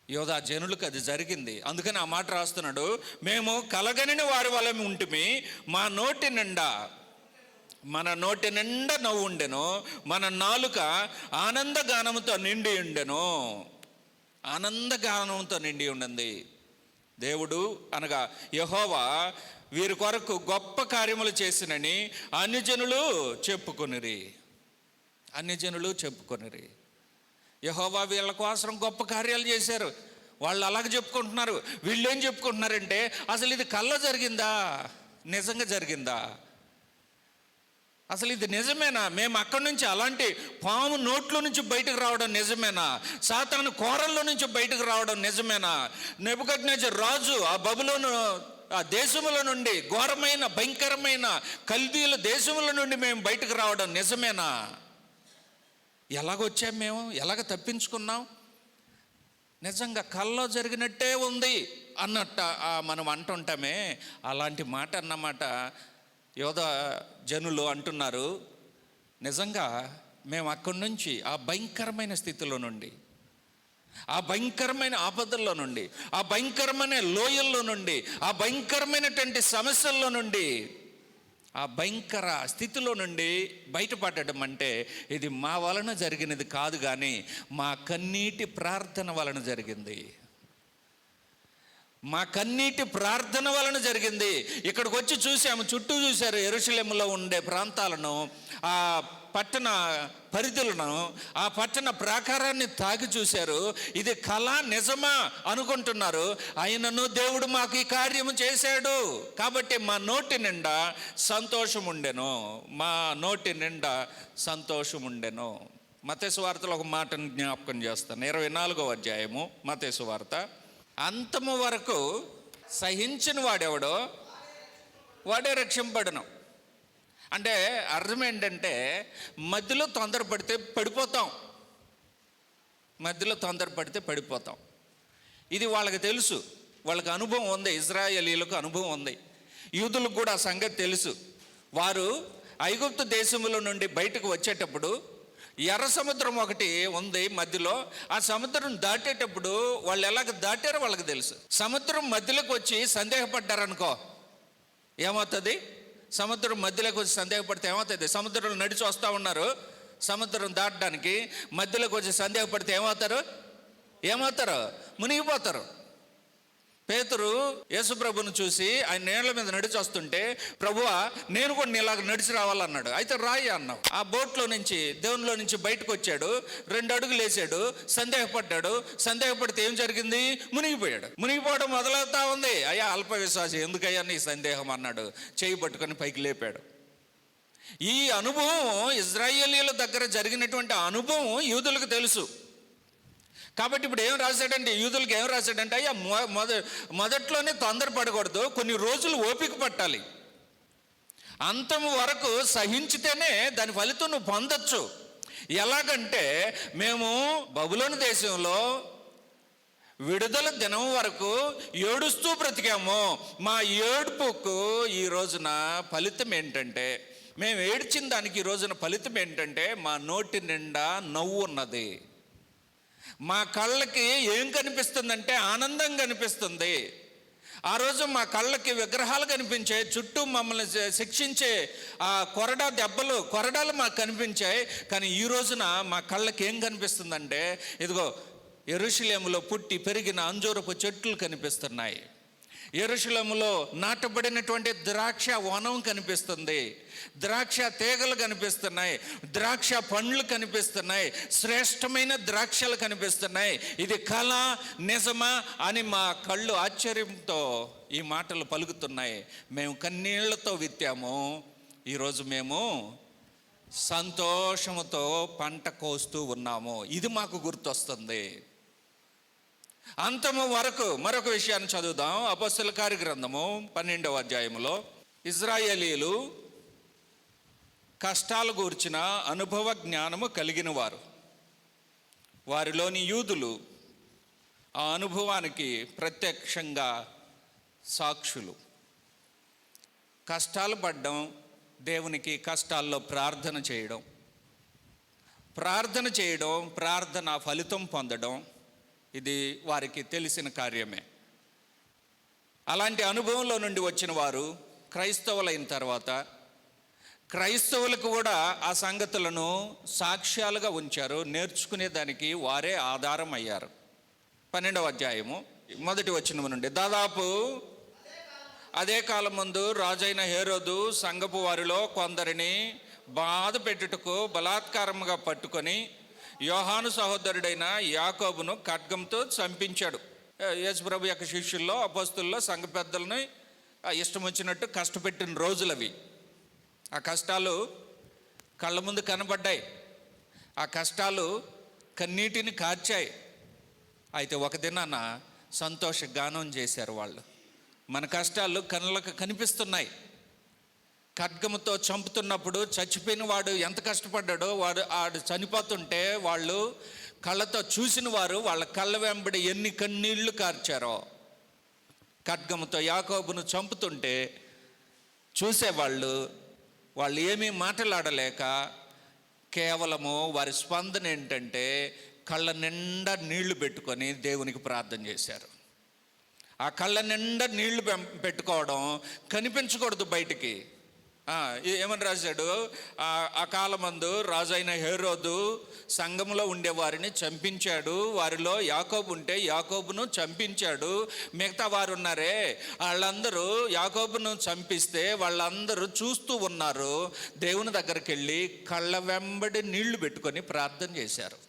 యోధా జనులకు అది జరిగింది. అందుకని ఆ మాట రాస్తున్నాడు, మేము కలగని వారి వలె ఉంటిమి, మన నోటి నిండా నవ్వు ఉండెను, మన నాలుక ఆనందగానముతో నిండి ఉండెను. ఆనందగానంతో నిండి ఉండింది. దేవుడు అనగా యెహోవా వీరి కొరకు గొప్ప కార్యములు చేసినని అన్యజనులు చెప్పుకొనిరి. యెహోవా వీళ్ళ కోసం గొప్ప కార్యాలు చేశారు. వాళ్ళు అలాగ చెప్పుకుంటున్నారు. వీళ్ళు ఏం చెప్పుకుంటున్నారంటే, అసలు ఇది కల్లో జరిగిందా, నిజంగా జరిగిందా, అసలు ఇది నిజమేనా, మేము అక్కడి నుంచి అలాంటి పాము నోట్లో నుంచి బయటకు రావడం నిజమేనా, సాతాను కోరల్లో నుంచి బయటకు రావడం నిజమేనా, నెబుకద్నెజర్ రాజు ఆ బబులోను ఆ దేశముల నుండి, ఘోరమైన భయంకరమైన కల్దీల దేశముల నుండి మేము బయటకు రావడం నిజమేనా, ఎలాగొచ్చాం మేము, ఎలాగ తప్పించుకున్నాం, నిజంగా కల్లో జరిగినట్టే ఉంది అన్నట్ట మనం అంటుంటామే. అలాంటి మాట అన్నమాట యోధా జనులు అంటున్నారు. నిజంగా మేము అక్కడి నుంచి ఆ భయంకరమైన స్థితిలో నుండి, ఆ భయంకరమైన ఆపదల్లో నుండి, ఆ భయంకరమైన లోయల్లో నుండి, ఆ భయంకరమైనటువంటి సమస్యల్లో నుండి, ఆ భయంకర స్థితిలో నుండి బయటపడడం అంటే ఇది మా వలన జరిగినది కాదు, కానీ మా కన్నీటి ప్రార్థన వలన జరిగింది. మా కన్నీటి ప్రార్థన వలన జరిగింది. ఇక్కడికి వచ్చి చూసాము, చుట్టూ చూశారు యెరూషలేములో ఉండే ప్రాంతాలను, ఆ పట్టణ పరిధులను, ఆ పట్టణ ప్రాకారాన్ని తాకి చూశారు. ఇది కళ నిజమా అనుకుంటున్నారు. అయినను దేవుడు మాకు ఈ కార్యము చేశాడు కాబట్టి మా నోటి నిండా సంతోషం ఉండెను. మత్తయి సువార్తలో ఒక మాటను జ్ఞాపకం చేస్తాను. 24వ అధ్యాయము మత్తయి సువార్త. అంతము వరకు సహించిన వాడెవడో వాడే రక్షింపబడును. అంటే అర్థం ఏంటంటే, మధ్యలో తొందరపడితే పడిపోతాం. ఇది వాళ్ళకి తెలుసు, వాళ్ళకి అనుభవం ఉంది, ఇజ్రాయేలీలకు అనుభవం ఉంది, యూదులకు కూడా ఆ సంగతి తెలుసు. వారు ఐగుప్తు దేశముల నుండి బయటకు వచ్చేటప్పుడు ఎర్ర సముద్రం ఒకటి ఉంది మధ్యలో. ఆ సముద్రం దాటేటప్పుడు వాళ్ళు ఎలాగ దాటారో వాళ్ళకి తెలుసు. సముద్రం మధ్యలోకి వచ్చి సందేహపడ్డారనుకో ఏమవుతుంది? సముద్రం మధ్యలోకి వచ్చి సందేహపడితే ఏమవుతుంది? సముద్రంలో నడిచి వస్తూ ఉన్నారు, సముద్రం దాటడానికి మధ్యలోకి వచ్చి సందేహపడితే ఏమవుతారు? మునిగిపోతారు. పేతురు యేసుప్రభుని చూసి ఆయన నీళ్ళ మీద నడిచి వస్తుంటే, ప్రభువా నేను కూడా నీలాగ నడిచి రావాలన్నాడు. అయితే రాయి అన్నావు. ఆ బోట్లో నుంచి, దేవునిలో నుంచి బయటకు వచ్చాడు, 2 అడుగులు వేసాడు, సందేహపడితే ఏం జరిగింది? మునిగిపోవడం మొదలవుతా ఉంది. అయ్యా అల్ప విశ్వాసి, ఎందుకయ్యా నీ సందేహం అన్నాడు. చేయి పట్టుకొని పైకి లేపాడు. ఈ అనుభవం ఇజ్రాయేలీల దగ్గర జరిగినటువంటి అనుభవం యూదులకు తెలుసు. కాబట్టి ఇప్పుడు ఏం రాశాడంటే, యూదులకు ఏం రాశాడంటే, అయ్యా మొదట్లోనే తొందరపడకూడదు, కొన్ని రోజులు ఓపిక పట్టాలి, అంతం వరకు సహించితేనే దాని ఫలితం నువ్వు పొందొచ్చు. ఎలాగంటే, మేము బబులోను దేశంలో విడుదల దినం వరకు ఏడుస్తూ బ్రతికాము. మా ఏడుపుకు ఈ రోజున ఫలితం ఏంటంటే, మేము ఏడ్చిన దానికి ఈ రోజున ఫలితం ఏంటంటే, మా నోటి నిండా నవ్వు ఉన్నది. మా కళ్ళకి ఏం కనిపిస్తుందంటే ఆనందం కనిపిస్తుంది. ఆ రోజు మా కళ్ళకి విగ్రహాలు కనిపించాయి, చుట్టూ మమ్మల్ని శిక్షించే ఆ కొరడాలు మాకు కనిపించాయి. కానీ ఈ రోజున మా కళ్ళకి ఏం కనిపిస్తుందంటే, ఇదిగో యెరూషలేములో పుట్టి పెరిగిన అంజూరపు చెట్లు కనిపిస్తున్నాయి, యెరూషలేములో నాటబడినటువంటి ద్రాక్ష వనం కనిపిస్తుంది, ద్రాక్ష తీగలు కనిపిస్తున్నాయి, ద్రాక్ష పండ్లు కనిపిస్తున్నాయి, శ్రేష్టమైన ద్రాక్షలు కనిపిస్తున్నాయి. ఇది కళ నిజమా అని మా కళ్ళు ఆశ్చర్యంతో ఈ మాటలు పలుకుతున్నాయి. మేము కన్నీళ్లతో విత్తాము, ఈరోజు మేము సంతోషముతో పంట కోస్తూ ఉన్నాము. ఇది మాకు గుర్తొస్తుంది. అంతము వరకు మరొక విషయాన్ని చదువుదాం. అపొస్తలుల కార్యగ్రంథము 12వ అధ్యాయములో ఇశ్రాయేలీయులు కష్టాలు గూర్చిన అనుభవ జ్ఞానము కలిగిన వారు. వారిలోని యూదులు ఆ అనుభవానికి ప్రత్యక్షంగా సాక్షులు. కష్టాలు పడడం, దేవునికి కష్టాల్లో ప్రార్థన చేయడం, ప్రార్థన ఫలితం పొందడం, ఇది వారికి తెలిసిన కార్యమే. అలాంటి అనుభవంలో నుండి వచ్చిన వారు క్రైస్తవులైన తర్వాత క్రైస్తవులకు కూడా ఆ సంగతులను సాక్ష్యాలుగా ఉంచారు. నేర్చుకునేదానికి వారే ఆధారం అయ్యారు. 12వ అధ్యాయము 1వ వచనం నుండి, దాదాపు అదే కాలం ముందు రాజైన హేరోదు సంఘపు వారిలో కొందరిని బాధ పెట్టుటకు బలాత్కారముగా పట్టుకొని యోహాను సహోదరుడైన యాకోబును ఖడ్గంతో చంపించాడు. యేసుప్రభు యొక్క శిష్యుల్లో, అపోస్తుల్లో, సంఘ పెద్దలని ఇష్టం వచ్చినట్టు కష్టపెట్టిన రోజులవి. ఆ కష్టాలు కళ్ళ ముందు కనబడ్డాయి. ఆ కష్టాలు కన్నీటిని కార్చాయి. అయితే ఒక దినాన సంతోష గానం చేశారు వాళ్ళు. మన కష్టాలు కళ్ళకు కనిపిస్తున్నాయి. ఖడ్గముతో చంపుతున్నప్పుడు చచ్చిపోయిన వాడు ఎంత కష్టపడ్డాడో, ఆడు చనిపోతుంటే వాళ్ళు కళ్ళతో చూసిన వారు వాళ్ళ కళ్ళ వెంబడి ఎన్ని కన్నీళ్లు కార్చారో. ఖడ్గముతో యాకోబును చంపుతుంటే చూసేవాళ్ళు ఏమీ మాట్లాడలేక కేవలము వారి స్పందన ఏంటంటే కళ్ళ నిండా నీళ్లు పెట్టుకొని దేవునికి ప్రార్థన చేశారు. ఆ కళ్ళ నిండా నీళ్లు పెట్టుకోవడం కనిపించకూడదు బయటికి. ఏమని రాశాడు? ఆ కాలమందు రాజైన హేరోదు సంఘంలో ఉండేవారిని చంపించాడు. వారిలో యాకోబు ఉంటే యాకోబును చంపించాడు. మిగతా వారు ఉన్నారే, వాళ్ళందరూ యాకోబును చంపిస్తే వాళ్ళందరూ చూస్తూ ఉన్నారు. దేవుని దగ్గరికి వెళ్ళి కళ్ళ వెంబడి నీళ్లు పెట్టుకొని ప్రార్థన చేశారు.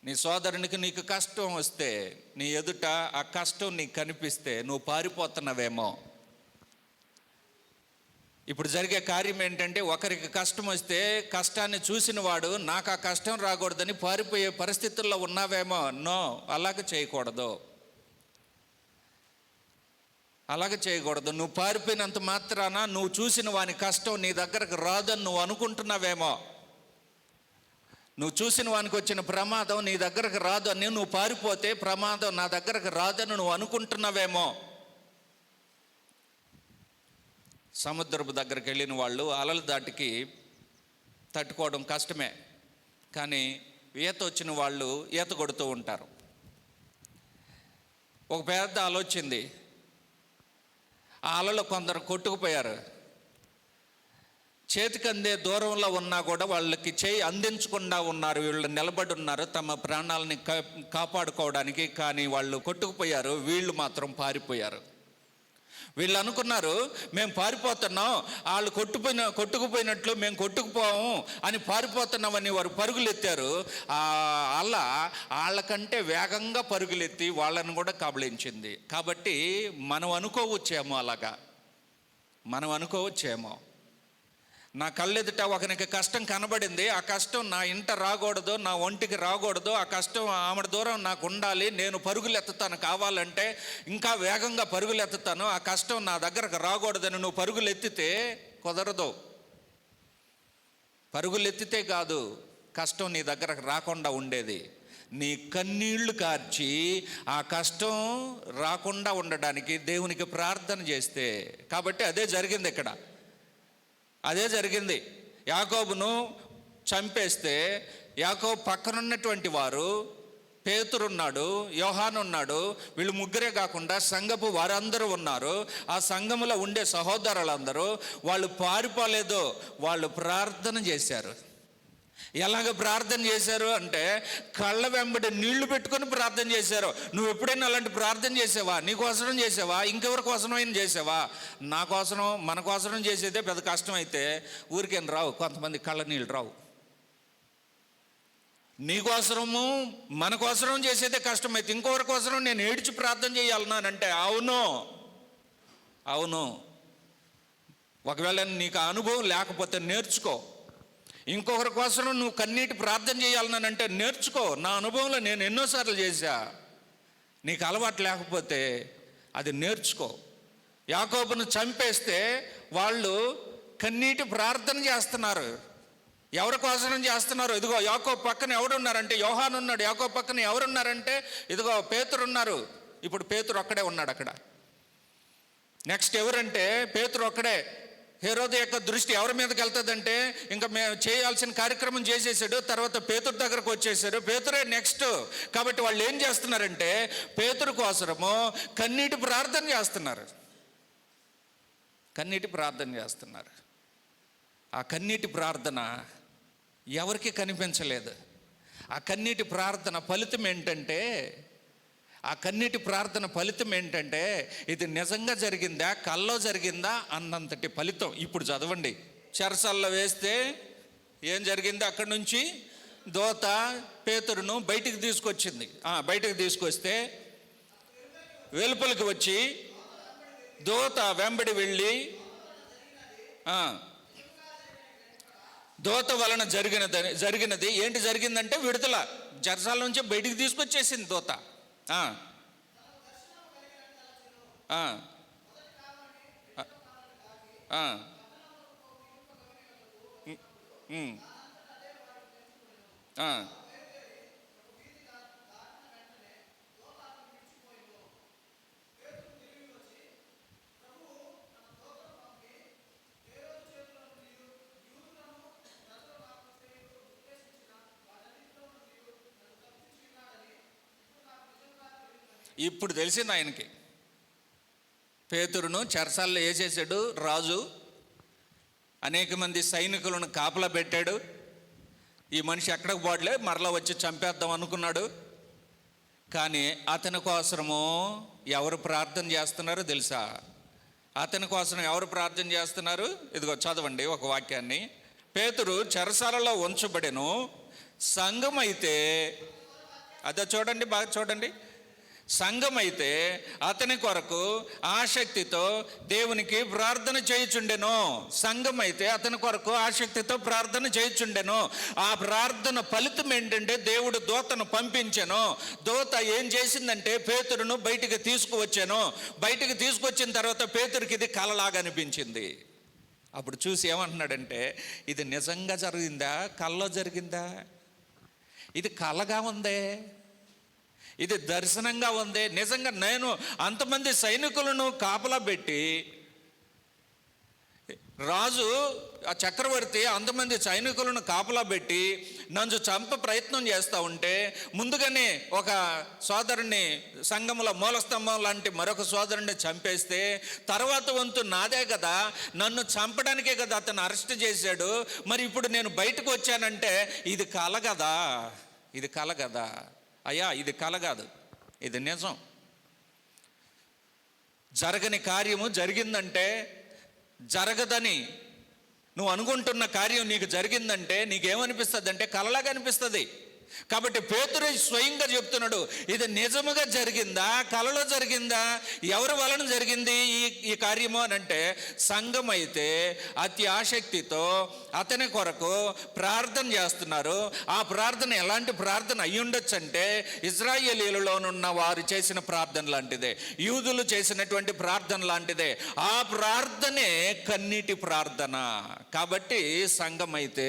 నీ సోదరునికి నీకు కష్టం వస్తే, నీ ఎదుట ఆ కష్టం నీకు కనిపిస్తే నువ్వు పారిపోతున్నావేమో. ఇప్పుడు జరిగే కార్యం ఏంటంటే, ఒకరికి కష్టం వస్తే కష్టాన్ని చూసిన వాడు నాకు ఆ కష్టం రాకూడదని పారిపోయే పరిస్థితుల్లో ఉన్నావేమో. నో, అలాగ చేయకూడదు. నువ్వు పారిపోయినంత మాత్రాన నువ్వు చూసిన వాని కష్టం నీ దగ్గరకు రాదని నువ్వు అనుకుంటున్నావేమో. నువ్వు చూసిన వానికి వచ్చిన ప్రమాదం నీ దగ్గరకు రాదు అని నువ్వు పారిపోతే ప్రమాదం నా దగ్గరకు రాదని నువ్వు అనుకుంటున్నావేమో. సముద్రపు దగ్గరికి వెళ్ళిన వాళ్ళు అలల దాటికి తట్టుకోవడం కష్టమే, కానీ ఈత వచ్చిన వాళ్ళు ఈత కొడుతూ ఉంటారు. ఒక పెద్ద అల వచ్చింది. ఆ అలలో కొందరు కొట్టుకుపోయారు. చేతికి అందే దూరంలో ఉన్నా కూడా వాళ్ళకి చేయి అందించకుండా ఉన్నారు. వీళ్ళు నిలబడి ఉన్నారు తమ ప్రాణాలని కాపాడుకోవడానికి. కానీ వాళ్ళు కొట్టుకుపోయారు, వీళ్ళు మాత్రం పారిపోయారు. వీళ్ళు అనుకున్నారు మేము పారిపోతున్నాం, వాళ్ళు కొట్టుకుపోయినట్లు మేము కొట్టుకుపోము అని పారిపోతున్నామని వారు పరుగులెత్తారు. అలా వాళ్ళకంటే వేగంగా పరుగులెత్తి వాళ్ళని కూడా కబళించింది. కాబట్టి మనం అనుకోవచ్చేమో నా కళ్ళెదుట ఒకనికి కష్టం కనబడింది, ఆ కష్టం నా ఇంట రాకూడదు, నా ఒంటికి రాకూడదు, ఆ కష్టం ఆమె దూరం నాకు ఉండాలి, నేను పరుగులెత్తుతాను, కావాలంటే ఇంకా వేగంగా పరుగులెత్తుతాను, ఆ కష్టం నా దగ్గరకు రాకూడదని నువ్వు పరుగులెత్తితే కుదరదు. పరుగులెత్తితే కాదు కష్టం నీ దగ్గరకు రాకుండా ఉండేది, నీ కన్నీళ్లు కార్చి ఆ కష్టం రాకుండా ఉండడానికి దేవునికి ప్రార్థన చేస్తే. కాబట్టి అదే జరిగింది ఇక్కడ. యాకోబును చంపేస్తే యాకోబు పక్కనున్నటువంటి వారు, పేతురున్నాడు, యోహాను ఉన్నాడు, వీళ్ళు ముగ్గురే కాకుండా సంఘపు వారందరూ ఉన్నారు. ఆ సంఘములో ఉండే సహోదరులందరూ వాళ్ళు పారిపోలేదు, వాళ్ళు ప్రార్థన చేశారు. ఎలాగ ప్రార్థన చేశారు అంటే కళ్ళ వెంబడి నీళ్లు పెట్టుకొని ప్రార్థన చేశారు. నువ్వు ఎప్పుడైనా అలాంటి ప్రార్థన చేసావా? నీకోసరం చేసావా? ఇంకెవరి కోసమైనా చేసావా? నా కోసరం, మన కోసరం చేసేదే పెద్ద కష్టం అయితే ఊరికేం రావు, కొంతమంది కళ్ళ నీళ్ళు రావు. నీకోసరము మన కోసరం చేసేదే కష్టమైతే ఇంకొకరి కోసరం నేను ఏడ్చి ప్రార్థన చేయాలన్నానంటే అవును. ఒకవేళ నీకు అనుభవం లేకపోతే నేర్చుకో. ఇంకొకరి కోసం నువ్వు కన్నీటి ప్రార్థన చేయాలనంటే నేర్చుకో. నా అనుభవంలో నేను ఎన్నోసార్లు చేశా. నీకు అలవాటు లేకపోతే అది నేర్చుకో. యాకోబును చంపేస్తే వాళ్ళు కన్నీటి ప్రార్థన చేస్తున్నారు. ఎవరి కోసం చేస్తున్నారు? ఇదిగో యాకోబు పక్కన ఎవరున్నారంటే యోహాను ఉన్నాడు. యాకోబు పక్కన ఎవరున్నారంటే ఇదిగో పేతురు ఉన్నారు. ఇప్పుడు పేతురు ఒక్కడే ఉన్నాడు అక్కడ. నెక్స్ట్ ఎవరంటే పేతురు ఒక్కడే. హేరోదు యొక్క దృష్టి ఎవరి మీదకి వెళ్తుందంటే ఇంకా మేము చేయాల్సిన కార్యక్రమం చేసేసాడు, తర్వాత పేతురు దగ్గరకు వచ్చేసాడు. పేతురే నెక్స్ట్. కాబట్టి వాళ్ళు ఏం చేస్తున్నారంటే పేతురు కోసము కన్నీటి ప్రార్థన చేస్తున్నారు. కన్నీటి ప్రార్థన చేస్తున్నారు. ఆ కన్నీటి ప్రార్థన ఎవరికి కనిపించలేదు. ఆ కన్నీటి ప్రార్థన ఫలితం ఏంటంటే ఇది నిజంగా జరిగిందా, కల్లో జరిగిందా అన్నంతటి ఫలితం. ఇప్పుడు చదవండి. చెరసాల్లో వేస్తే ఏం జరిగింది? అక్కడి నుంచి దూత పేతురును బయటికి తీసుకొచ్చింది. బయటికి తీసుకొస్తే వెలుపలికి వచ్చి దూత వెంబడి వెళ్ళి దూత వలన జరిగినది ఏంటి జరిగిందంటే విడుదల. చెరసాల నుంచి బయటికి తీసుకొచ్చేసింది దూత. ఇప్పుడు తెలిసింది ఆయనకి. పేతురును చెరసాల్లో వేసేసాడు రాజు. అనేక మంది సైనికులను కాపలా పెట్టాడు. ఈ మనిషి ఎక్కడికి పోవట్లే, మరలా వచ్చి చంపేద్దాం అనుకున్నాడు. కానీ అతని కోసము ఎవరు ప్రార్థన చేస్తున్నారో తెలుసా? అతని కోసం ఎవరు ప్రార్థన చేస్తున్నారు? ఇదిగో చదవండి ఒక వాక్యాన్ని. పేతురు చెరసాలలో ఉంచబడెను, సంఘమైతే, అదే చూడండి, బాగా చూడండి. సంఘమైతే అతని కొరకు ఆసక్తితో దేవునికి ప్రార్థన చేయుచుండెను. సంఘమైతే అతని కొరకు ఆసక్తితో ప్రార్థన చేయుచుండెను. ఆ ప్రార్థన ఫలితం ఏంటంటే దేవుడు దూతను పంపించెను. దూత ఏం చేసిందంటే పేతురును బయటికి తీసుకువచ్చాను. బయటికి తీసుకొచ్చిన తర్వాత పేతురికి ఇది కలలాగా అనిపించింది. అప్పుడు చూసి ఏమంటున్నాడంటే ఇది నిజంగా జరిగిందా, కల్లో జరిగిందా? ఇది కలగా ఉందే, ఇది దర్శనంగా ఉంది. నిజంగా నేను అంతమంది సైనికులను కాపలా పెట్టి, రాజు ఆ చక్రవర్తి అంతమంది సైనికులను కాపలా పెట్టి నన్ను చంప ప్రయత్నం చేస్తూ ఉంటే ముందుగానే ఒక సోదరుని, సంఘముల మూలస్తంభం లాంటి మరొక సోదరుని చంపేస్తే తర్వాత వంతు నాదే కదా, నన్ను చంపడానికే కదా అతను అరెస్ట్ చేశాడు. మరి ఇప్పుడు నేను బయటకు వచ్చానంటే ఇది కల కదా, ఇది కల కదా. అయ్యా ఇది కల కాదు, ఇది నిజం. జరగని కార్యము జరిగిందంటే, జరగదని నువ్వు అనుకుంటున్న కార్యం నీకు జరిగిందంటే నీకేమనిపిస్తుంది అంటే కలలాగా అనిపిస్తుంది. కాబట్టి పేతురు స్వయంగా చెప్తున్నాడు ఇది నిజముగా జరిగిందా, కలలో జరిగిందా, ఎవరి వలన జరిగింది ఈ కార్యము అని అంటే సంఘం అయితే అతి ఆసక్తితో అతని కొరకు ప్రార్థన చేస్తున్నారు. ఆ ప్రార్థన ఎలాంటి ప్రార్థన అయి ఉండొచ్చు అంటే ఇజ్రాయేలీలలోనున్న వారు చేసిన ప్రార్థన లాంటిదే, యూదులు చేసినటువంటి ప్రార్థన లాంటిదే. ఆ ప్రార్థనే కన్నీటి ప్రార్థన. కాబట్టి సంఘం అయితే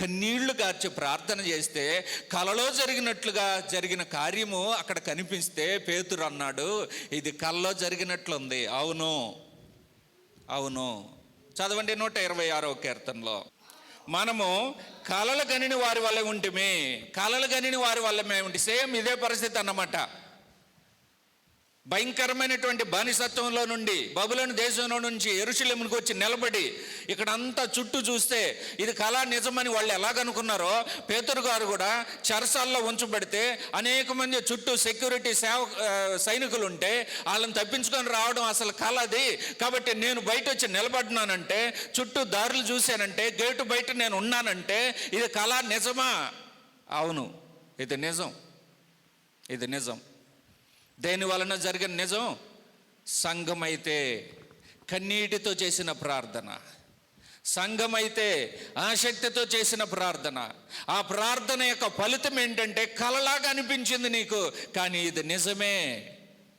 కన్నీళ్లు గార్చి ప్రార్థన చేస్తే కలలో జరిగినట్లుగా జరిగిన కార్యము అక్కడ కనిపిస్తే పేతురు అన్నాడు ఇది కలలో జరిగినట్లుంది. అవును అవును. చదవండి 126వ కీర్తనలో. మనము కలలు గనిని వారి వల్ల ఉంటిమి, కలలు గనిని వారి వల్ల మేము ఉంటే సేమ్ ఇదే పరిస్థితి అన్నమాట. భయంకరమైనటువంటి బానిసత్వంలో నుండి బబులోను దేశంలో నుంచి యెరూషలేముకు వచ్చి నిలబడి ఇక్కడంతా చుట్టూ చూస్తే ఇది కళ నిజమని వాళ్ళు ఎలాగనుకున్నారో పేతురు గారు కూడా చెరసాల్లో ఉంచబడితే అనేక మంది చుట్టూ సెక్యూరిటీ సైనికులు ఉంటే వాళ్ళని తప్పించుకొని రావడం అసలు కళ అది. కాబట్టి నేను బయట వచ్చి నిలబడినానంటే, చుట్టూ దారులు చూశానంటే, గేటు బయట నేను ఉన్నానంటే ఇది కళ నిజమా? అవును, ఇది నిజం, ఇది నిజం. దేని వలన జరిగిన నిజం? సంఘమైతే కన్నీటితో చేసిన ప్రార్థన, సంఘమైతే ఆసక్తితో చేసిన ప్రార్థన. ఆ ప్రార్థన యొక్క ఫలితం ఏంటంటే కలలాగా అనిపించింది నీకు, కానీ ఇది నిజమే.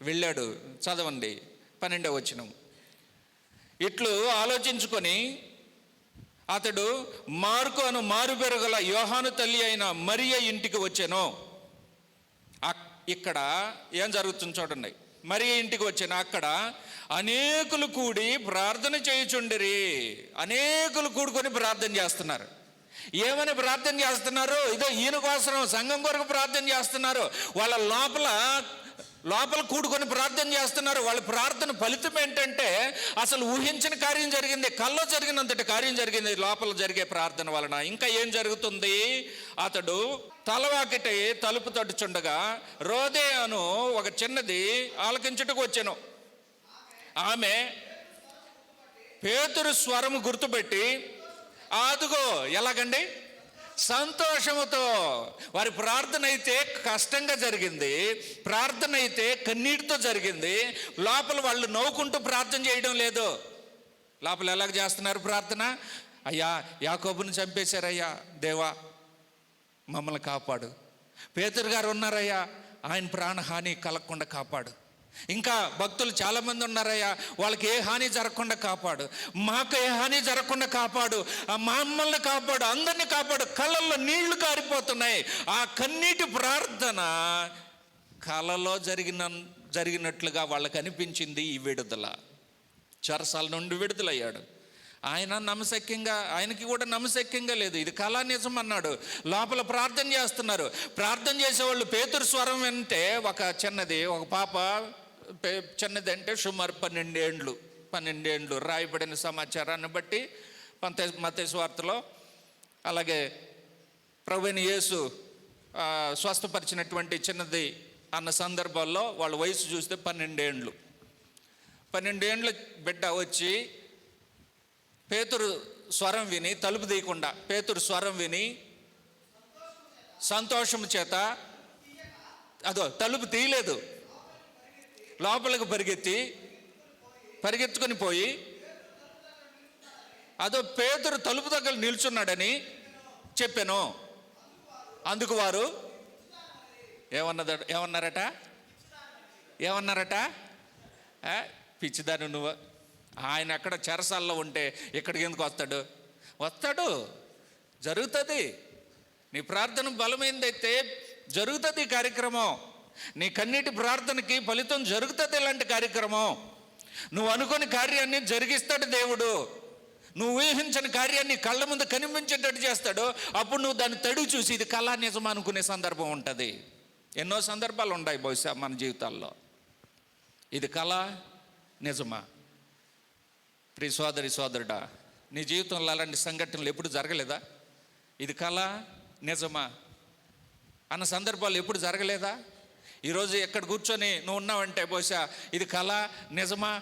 వెళ్ళాడు. చదవండి 12వ వచనం. ఇట్లు ఆలోచించుకొని అతడు మార్కు అను మారుబెరగల యోహాను తల్లి అయిన మరియ ఇంటికి వచ్చెను. ఇక్కడ ఏం జరుగుతుంది చూడండి. మరియ ఇంటికి వచ్చాను. అక్కడ అనేకులు కూడి ప్రార్థన చేయుచుండిరి. అనేకులు కూడుకొని ప్రార్థన చేస్తున్నారు. ఏమని ప్రార్థన చేస్తున్నారు? ఇదో ఈయన కోసం, సంఘం కొరకు ప్రార్థన చేస్తున్నారు. వాళ్ళ లోపల కూడుకొని ప్రార్థన చేస్తున్నారు. వాళ్ళ ప్రార్థన ఫలితం ఏంటంటే అసలు ఊహించిన కార్యం జరిగింది. కల్లో జరిగినంతటి కార్యం జరిగింది లోపల జరిగే ప్రార్థన వలన. ఇంకా ఏం జరుగుతుంది? అతడు తలవాకిటి తలుపు తట్టుచుండగా రోదే అను ఒక చిన్నది ఆలకించుటకు వచ్చాను. ఆమె పేతురు స్వరము గుర్తుపెట్టి, అదుగో, ఎలాగండి? సంతోషముతో. వారి ప్రార్థన అయితే కష్టంగా జరిగింది, ప్రార్థన అయితే కన్నీటితో జరిగింది. లోపల వాళ్ళు నవ్వుకుంటూ ప్రార్థన చేయడం లేదు. లోపల ఎలాగ చేస్తున్నారు ప్రార్థన? అయ్యా, యాకోబుని చంపేశారయ్యా, దేవా మమ్మల్ని కాపాడు. పేతురు గారు ఉన్నారయ్యా, ఆయన ప్రాణహాని కలగకుండా కాపాడు. ఇంకా భక్తులు చాలామంది ఉన్నారయ్యా, వాళ్ళకి ఏ హాని జరగకుండా కాపాడు. మాకు ఏ హాని జరగకుండా కాపాడు. మమ్మల్ని కాపాడు, అందరినీ కాపాడు. కళ్ళల్లో నీళ్లు కారిపోతున్నాయి. ఆ కన్నీటి ప్రార్థన కలలో జరిగినట్లుగా వాళ్ళకి అనిపించింది. ఈ విడుదల, చెరసాల నుండి విడుదలయ్యాడు. ఆయనకి కూడా నమ్మశక్యంగా లేదు. ఇది కళా నిజం అన్నాడు. లోపల ప్రార్థన చేస్తున్నారు. ప్రార్థన చేసేవాళ్ళు పేతురు స్వరం వింటే, ఒక పాప, చిన్నది అంటే సుమారు 12 ఏండ్లు రాయబడిన సమాచారాన్ని బట్టి మత్తయి సువార్తలో, అలాగే ప్రభువైన యేసు స్వస్థపరిచినటువంటి చిన్నది అన్న సందర్భాల్లో వాళ్ళ వయసు చూస్తే 12 ఏండ్లు. 12 ఏండ్ల బిడ్డ వచ్చి పేతురు స్వరం విని, తలుపు తీయకుండా పేతురు స్వరం విని సంతోషము చేత, తలుపు తీయలేదు, లోపలికి పరిగెత్తుకొని పోయి పేతురు తలుపు దగ్గర నిల్చున్నాడని చెప్పాను. అందుకు వారు ఏమన్నారట? పిచ్చిదాను నువ్వు, ఆయన అక్కడ చెరసాల్లో ఉంటే ఇక్కడికి ఎందుకు వస్తాడు? జరుగుతుంది. నీ ప్రార్థన బలమైందైతే జరుగుతుంది కార్యక్రమం. నీ కన్నీటి ప్రార్థనకి ఫలితం జరుగుతుంది. ఇలాంటి కార్యక్రమం నువ్వు అనుకుని కార్యాన్ని జరిగిస్తాడు దేవుడు. నువ్వు ఊహించిన కార్యాన్ని కళ్ళ ముందు కనిపించేటట్టు చేస్తాడు. అప్పుడు నువ్వు దాన్ని తడుగు చూసి ఇది కళా నిజం అనుకునే సందర్భం ఉంటుంది. ఎన్నో సందర్భాలు ఉన్నాయి బహుశా మన జీవితాల్లో. ఇది కళ నిజమా? ప్రియ సోదరి సోదరుడా, నీ జీవితంలో అలాంటి సంఘటనలు ఎప్పుడు జరగలేదా? ఇది కళ నిజమా అన్న సందర్భాలు ఎప్పుడు జరగలేదా? ఈరోజు ఎక్కడ కూర్చొని నువ్వు ఉన్నావంటే బహుశా ఇది కళ నిజమా?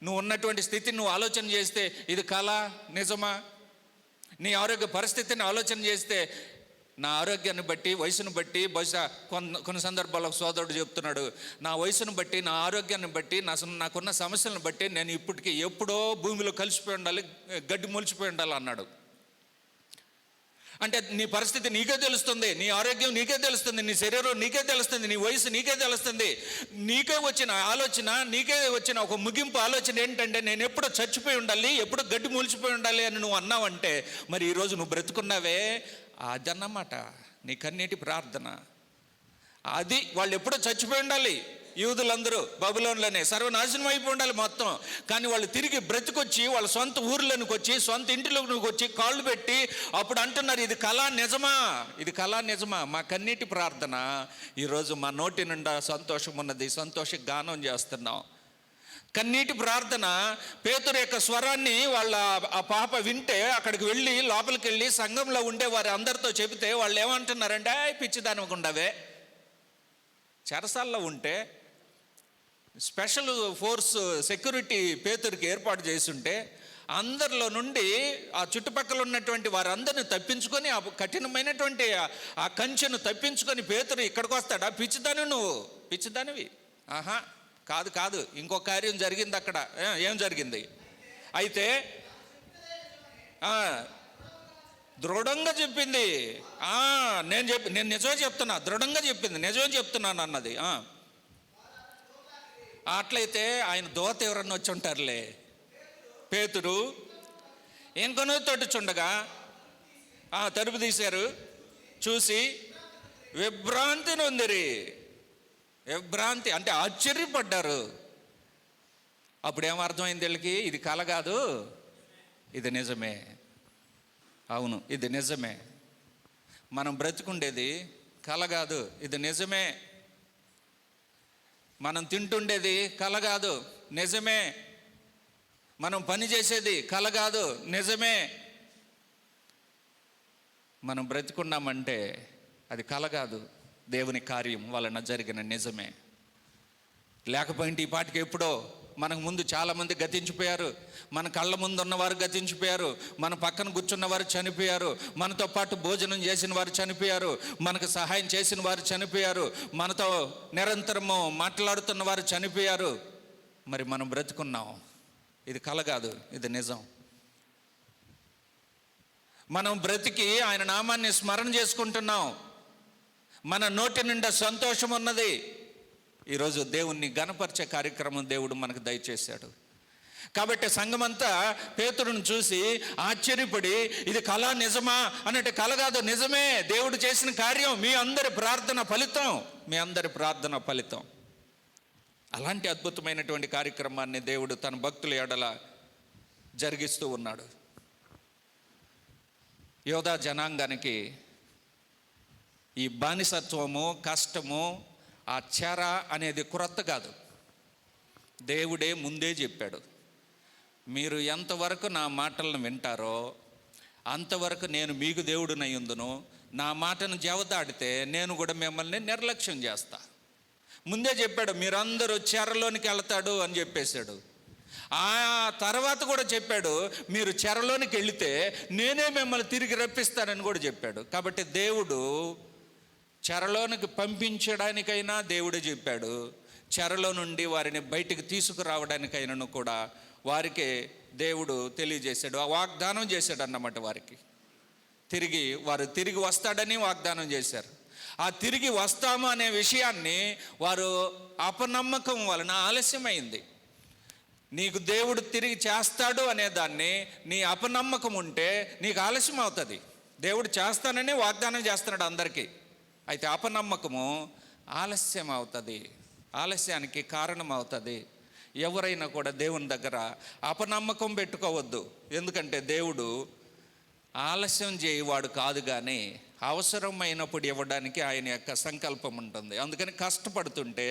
నువ్వు ఉన్నటువంటి స్థితిని నువ్వు ఆలోచన చేస్తే ఇది కళ నిజమా? నీ ఆరోగ్య పరిస్థితిని ఆలోచన చేస్తే, నా ఆరోగ్యాన్ని బట్టి, వయసును బట్టి, బహుశా కొన్ని సందర్భాల్లో సోదరుడు చెప్తున్నాడు, నా వయసును బట్టి, నా ఆరోగ్యాన్ని బట్టి, నాకున్న సమస్యలను బట్టి నేను ఇప్పటికీ ఎప్పుడో భూమిలో కలిసిపోయి ఉండాలి, గడ్డి మొలిచిపోయి ఉండాలి అన్నాడు. అంటే నీ పరిస్థితి నీకే తెలుస్తుంది, నీ ఆరోగ్యం నీకే తెలుస్తుంది, నీ శరీరం నీకే తెలుస్తుంది, నీ వయసు నీకే తెలుస్తుంది. నీకే వచ్చిన ఆలోచన, నీకే వచ్చిన ఒక ముగింపు ఆలోచన ఏంటంటే, నేను ఎప్పుడో చచ్చిపోయి ఉండాలి, ఎప్పుడో గడ్డి మూల్చిపోయి ఉండాలి అని నువ్వు అన్నావంటే, మరి ఈరోజు నువ్వు బ్రతుకున్నావే, అదన్నమాట నీ కన్నీటి ప్రార్థన. అది వాళ్ళు ఎప్పుడో చచ్చిపోయి ఉండాలి. యూదులందరూ బబులోన్లోనే సర్వనాశనం అయిపోయి ఉండాలి మొత్తం. కానీ వాళ్ళు తిరిగి బ్రతికొచ్చి వాళ్ళ సొంత ఊర్లోనికి వచ్చి, సొంత ఇంటిలోకి వచ్చి కాళ్ళు పెట్టి అప్పుడు అంటున్నారు, ఇది కళ నిజమా? ఇది కళ నిజమా? మా కన్నీటి ప్రార్థన ఈరోజు మా నోటి నిండా సంతోషం ఉన్నది, సంతోష గానం చేస్తున్నాం. కన్నీటి ప్రార్థన. పేతురు యొక్క స్వరాన్ని ఆ పాప వింటే అక్కడికి వెళ్ళి, లోపలికి వెళ్ళి సంఘంలో ఉండే వారి అందరితో చెబితే వాళ్ళు ఏమంటున్నారంటే, పిచ్చిదానికి ఉండవే. చెరసాల్లో ఉంటే స్పెషల్ ఫోర్స్ సెక్యూరిటీ పేతురికి ఏర్పాటు చేసుంటే, అందరిలో నుండి ఆ చుట్టుపక్కల ఉన్నటువంటి వారందరిని తప్పించుకొని, ఆ కఠినమైనటువంటి ఆ కంచెను తప్పించుకొని పేతురు ఇక్కడికి వస్తాడా? పిచ్చిదానివి. ఆహా, కాదు, ఇంకో కార్యం జరిగింది అక్కడ. ఏం జరిగింది? అయితే దృఢంగా చెప్పింది. నేను నిజమే చెప్తున్నా, దృఢంగా చెప్పింది, నిజమే చెప్తున్నాను అన్నది. అట్లయితే ఆయన దోత ఎవరన్నా వచ్చి ఉంటారులే. పేతురు ఇంకనూ తొట్టుచుండగా తలుపు తీశారు, చూసి విభ్రాంతి నొందిరి. విభ్రాంతి అంటే ఆశ్చర్యపడ్డారు. అప్పుడు ఏమర్థమైంది వీళ్ళకి? ఇది కల కాదు, ఇది నిజమే. అవును, ఇది నిజమే. మనం బ్రతికుండేది కల కాదు, ఇది నిజమే. మనం తింటుండేది కల కాదు, నిజమే. మనం పని చేసేది కల కాదు, నిజమే. మనం బ్రతికున్నామంటే అది కల కాదు, దేవుని కార్యం వలన జరిగిన నిజమే. లేకపోయింటే ఈ పాటికి ఎప్పుడో మనకు ముందు చాలామంది గతించిపోయారు. మన కళ్ళ ముందు ఉన్నవారు గతించిపోయారు. మన పక్కన కూర్చున్న వారు చనిపోయారు. మనతో పాటు భోజనం చేసిన వారు చనిపోయారు. మనకు సహాయం చేసిన వారు చనిపోయారు. మనతో నిరంతరము మాట్లాడుతున్న వారు చనిపోయారు. మరి మనం బ్రతుకున్నాం. ఇది కల కాదు, ఇది నిజం. మనం బ్రతికి ఆయన నామాన్ని స్మరణ చేసుకుంటున్నాం. మన నోటి నిండా సంతోషం ఉన్నది. ఈరోజు దేవుణ్ణి గణపరిచే కార్యక్రమం దేవుడు మనకు దయచేశాడు. కాబట్టి సంఘమంతా పేతురును చూసి ఆశ్చర్యపడి, ఇది కళ నిజమా అన్నట్టు, కళ కాదు, నిజమే. దేవుడు చేసిన కార్యం, మీ అందరి ప్రార్థన ఫలితం, మీ అందరి ప్రార్థన ఫలితం. అలాంటి అద్భుతమైనటువంటి కార్యక్రమాన్ని దేవుడు తన భక్తుల ఎడల జరిగిస్తూ ఉన్నాడు. యోధా జనాంగానికి ఈ బానిసత్వము, కష్టము, ఆ చెర అనేది క్రొత్త కాదు. దేవుడే ముందే చెప్పాడు, మీరు ఎంతవరకు నా మాటలను వింటారో అంతవరకు నేను మీకు దేవుడినై ఉందును. నా మాటను జవదాడితే నేను కూడా మిమ్మల్ని నిర్లక్ష్యం చేస్తా. ముందే చెప్పాడు, మీరందరూ చెరలోనికి వెళ్తాడు అని చెప్పేశాడు. ఆ తర్వాత కూడా చెప్పాడు, మీరు చెరలోనికి వెళితే నేనే మిమ్మల్ని తిరిగి రప్పిస్తానని కూడా చెప్పాడు. కాబట్టి దేవుడు చెరలోనికి పంపించడానికైనా దేవుడే చెప్పాడు, చెరలో నుండి వారిని బయటికి తీసుకురావడానికైనాను కూడా వారికి దేవుడు తెలియజేశాడు, ఆ వాగ్దానం చేశాడు అన్నమాట. వారికి వారు తిరిగి వస్తాడని వాగ్దానం చేశారు. ఆ తిరిగి వస్తాము అనే విషయాన్ని వారు అపనమ్మకం వలన ఆలస్యమైంది. నీకు దేవుడు తిరిగి చేస్తాడు అనే దాన్ని నీ అపనమ్మకం ఉంటే నీకు ఆలస్యం అవుతుంది. దేవుడు చేస్తానని వాగ్దానం చేస్తున్నాడు అందరికీ, అయితే అపనమ్మకము ఆలస్యం అవుతుంది, ఆలస్యానికి కారణం అవుతుంది. ఎవరైనా కూడా దేవుని దగ్గర అపనమ్మకం పెట్టుకోవద్దు. ఎందుకంటే దేవుడు ఆలస్యం చేయవాడు కాదు, కానీ అవసరమైనప్పుడు ఇవ్వడానికి ఆయన యొక్క సంకల్పం ఉంటుంది. అందుకని కష్టపడుతుంటే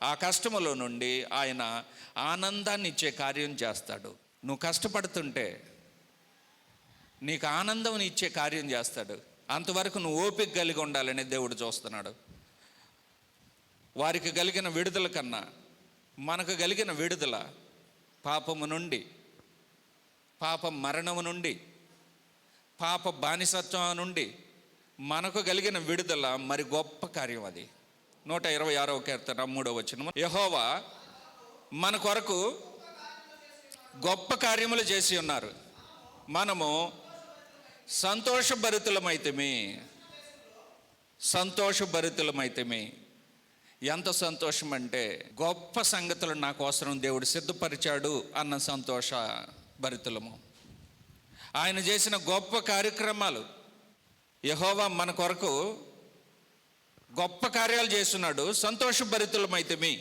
ఆ కష్టములో నుండి ఆయన ఆనందాన్ని ఇచ్చే కార్యం చేస్తాడు. నువ్వు కష్టపడుతుంటే నీకు ఆనందం ఇచ్చే కార్యం చేస్తాడు. అంతవరకు నువ్వు ఓపిక కలిగి ఉండాలని దేవుడు చూస్తున్నాడు. వారికి కలిగిన విడుదల కన్నా మనకు కలిగిన విడుదల, పాపము నుండి, పాప మరణము నుండి, పాప బానిసత్వం నుండి మనకు కలిగిన విడుదల మరి గొప్ప కార్యం. అది 126వ కీర్తన 3వ వచనం, యెహోవా మన కొరకు గొప్ప కార్యములు చేసి ఉన్నారు, మనము సంతోషభరితులమైతిమి. ఎంత సంతోషం అంటే, గొప్ప సంగతులు నా కోసం దేవుడు సిద్ధపరిచాడు అన్న సంతోష భరితులము. ఆయన చేసిన గొప్ప కార్యక్రమాలు, యెహోవా మన కొరకు గొప్ప కార్యాలు చేస్తున్నాడు, సంతోషభరితులమైతిమి.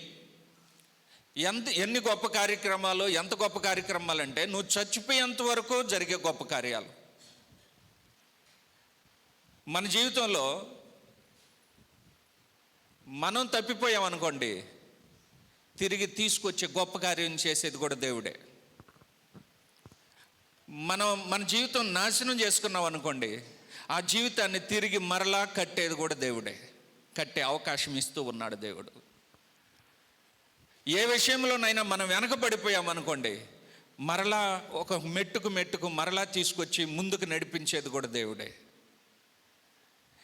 ఎన్ని గొప్ప కార్యక్రమాలు, ఎంత గొప్ప కార్యక్రమాలు అంటే, నువ్వు చచ్చిపోయేంత వరకు జరిగే గొప్ప కార్యాలు. మన జీవితంలో మనం తప్పిపోయామనుకోండి, తిరిగి తీసుకొచ్చే గొప్ప కార్యం చేసేది కూడా దేవుడే. మన జీవితం నాశనం చేసుకున్నాం అనుకోండి, ఆ జీవితాన్ని తిరిగి మరలా కట్టేది కూడా దేవుడే. కట్టే అవకాశం ఇస్తూ ఉన్నాడు దేవుడు. ఏ విషయంలోనైనా మనం వెనకబడిపోయామనుకోండి, మరలా ఒక మెట్టుకు మరలా తీసుకొచ్చి ముందుకు నడిపించేది కూడా దేవుడే.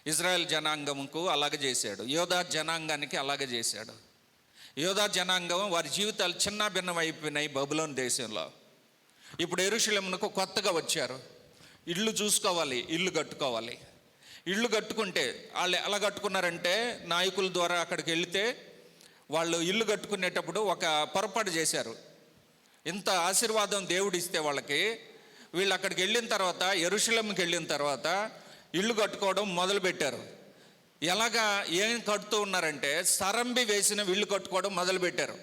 ఇజ్రాయెల్ జనాంగంకు అలాగే చేశాడు, యోధా జనాంగానికి అలాగే చేశాడు. యోధా జనాంగం వారి జీవితాలు చిన్న భిన్నం అయిపోయినాయి బబులోను దేశంలో. ఇప్పుడు యెరూషలేమునకు కొత్తగా వచ్చారు, ఇల్లు చూసుకోవాలి, ఇల్లు కట్టుకోవాలి. ఇల్లు కట్టుకుంటే వాళ్ళు ఎలా కట్టుకున్నారంటే, నాయకుల ద్వారా అక్కడికి వెళితే వాళ్ళు ఇల్లు కట్టుకునేటప్పుడు ఒక పొరపాటు చేశారు. ఇంత ఆశీర్వాదం దేవుడు ఇస్తే వాళ్ళకి, వీళ్ళు అక్కడికి వెళ్ళిన తర్వాత, యెరూషలేముకి వెళ్ళిన తర్వాత ఇల్లు కట్టుకోవడం మొదలుపెట్టారు. ఎలాగా ఏం కడుతూ ఉన్నారంటే, సరంబి వేసిన ఇల్లు కట్టుకోవడం మొదలుపెట్టారు.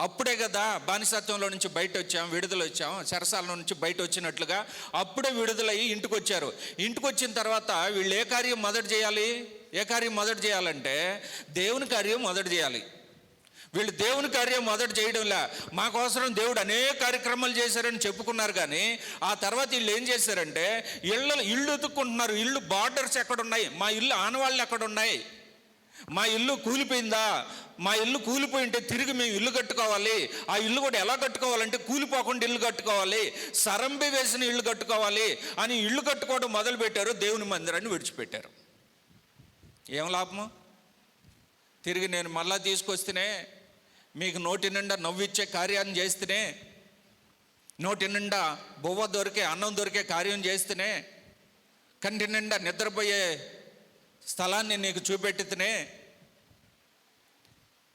అప్పుడే కదా బానిసత్వంలో నుంచి బయట వచ్చాం, విడుదల వచ్చాం, చెరసాల నుంచి బయట వచ్చినట్లుగా అప్పుడే విడుదలయ్యి ఇంటికి వచ్చారు. ఇంటికి వచ్చిన తర్వాత వీళ్ళు ఏ కార్యం మొదటి చేయాలి? ఏ కార్యం మొదటి చేయాలంటే దేవుని కార్యం మొదటి చేయాలి. వీళ్ళు దేవుని కార్యం మొదటి చేయడంలా, మాకోసం దేవుడు అనేక కార్యక్రమాలు చేశారని చెప్పుకున్నారు. కానీ ఆ తర్వాత వీళ్ళు ఏం చేశారంటే ఇళ్ళు ఎత్తుక్కుంటున్నారు. ఇల్లు బార్డర్స్ ఎక్కడున్నాయి, మా ఇల్లు ఆనవాళ్ళు ఎక్కడున్నాయి, మా ఇల్లు కూలిపోయిందా, మా ఇల్లు కూలిపోయి ఉంటే తిరిగి మేము ఇల్లు కట్టుకోవాలి, ఆ ఇల్లు కూడా ఎలా కట్టుకోవాలంటే కూలిపోకుండా ఇల్లు కట్టుకోవాలి, సరంబి వేసిన ఇల్లు కట్టుకోవాలి అని ఇల్లు కట్టుకోవడం మొదలుపెట్టారు. దేవుని మందిరాన్ని విడిచిపెట్టారు. ఏం లాభము? తిరిగి నేను మళ్ళా తీసుకొస్తేనే, మీకు నోటి నిండా నవ్విచ్చే కార్యాన్ని చేస్తేనే, నోటి నిండా బొవ్వ దొరికే అన్నం దొరికే కార్యం చేస్తేనే, కంటి నిండా నిద్రపోయే స్థలాన్ని నీకు చూపెట్టితేనే,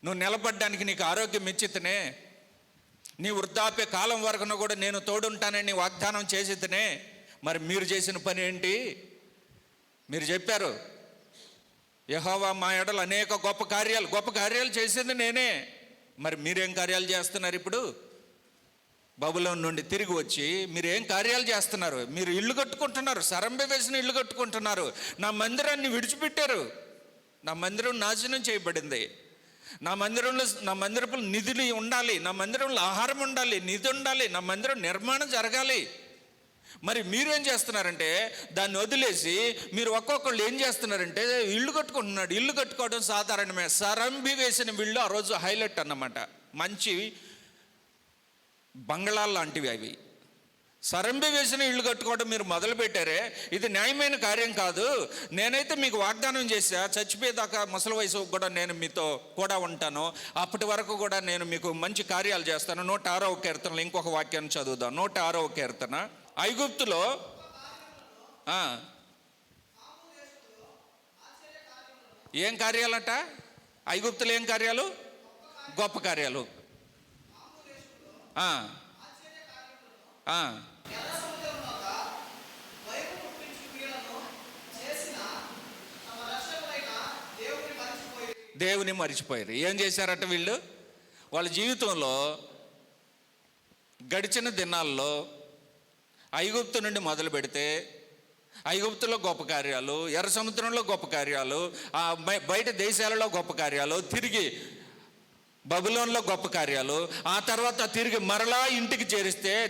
నువ్వు నిలబడ్డానికి నీకు ఆరోగ్యం ఇచ్చితేనే, నీ వృద్ధాప్య కాలం వరకును కూడా నేను తోడుంటానని వాగ్దానం చేసితేనే, మరి మీరు చేసిన పని ఏంటి? మీరు చెప్పారు, యెహోవా మా ఎడల అనేక గొప్ప కార్యాలు చేసింది నేనే. మరి మీరేం కార్యాలు చేస్తున్నారు? ఇప్పుడు బబులోను నుండి తిరిగి వచ్చి మీరు ఏం కార్యాలు చేస్తున్నారు? మీరు ఇల్లు కట్టుకుంటున్నారు, సరంబి వేసిన ఇల్లు కట్టుకుంటున్నారు, నా మందిరాన్ని విడిచిపెట్టారు. నా మందిరం నాశనం చేయబడింది. నా మందిరపు నిధులు ఉండాలి, నా మందిరంలో ఆహారం ఉండాలి, నిధి ఉండాలి, నా మందిరం నిర్మాణం జరగాలి. మరి మీరేం చేస్తున్నారంటే దాన్ని వదిలేసి మీరు ఒక్కొక్కళ్ళు ఏం చేస్తున్నారంటే ఇల్లు కట్టుకుంటున్నాడు. ఇల్లు కట్టుకోవడం సాధారణమే. సరంబి వేసిన ఇల్లు ఆ రోజు హైలైట్ అన్నమాట. మంచి బంగ్లాలు లాంటివి అవి. సరంబి వేసిన ఇల్లు కట్టుకోవడం మీరు మొదలుపెట్టారే, ఇది న్యాయమైన కార్యం కాదు. నేనైతే మీకు వాగ్దానం చేశా, చచ్చిపోయేదాకా ముసలి వయసు కూడా నేను మీతో కూడా ఉంటాను, అప్పటి వరకు కూడా నేను మీకు మంచి కార్యాలు చేస్తాను. 106వ కీర్తనలో ఇంకొక వాక్యాన్ని చదువుదాం. 106వ కీర్తన. ఐగుప్తులో ఏం కార్యాలట? ఐగుప్తులో ఏం కార్యాలు? గొప్ప కార్యాలు. దేవుని మరిచిపోయారు. ఏం చేశారట వీళ్ళు? వాళ్ళ జీవితంలో గడిచిన దినాల్లో ఐగుప్తు నుండి మొదలు పెడితే ఐగుప్తులో గొప్ప కార్యాలు, ఎర్ర సముద్రంలో గొప్ప కార్యాలు, బయట దేశాలలో గొప్ప కార్యాలు, తిరిగి బబులోన్లో గొప్ప కార్యాలు, ఆ తర్వాత తిరిగి మరలా ఇంటికి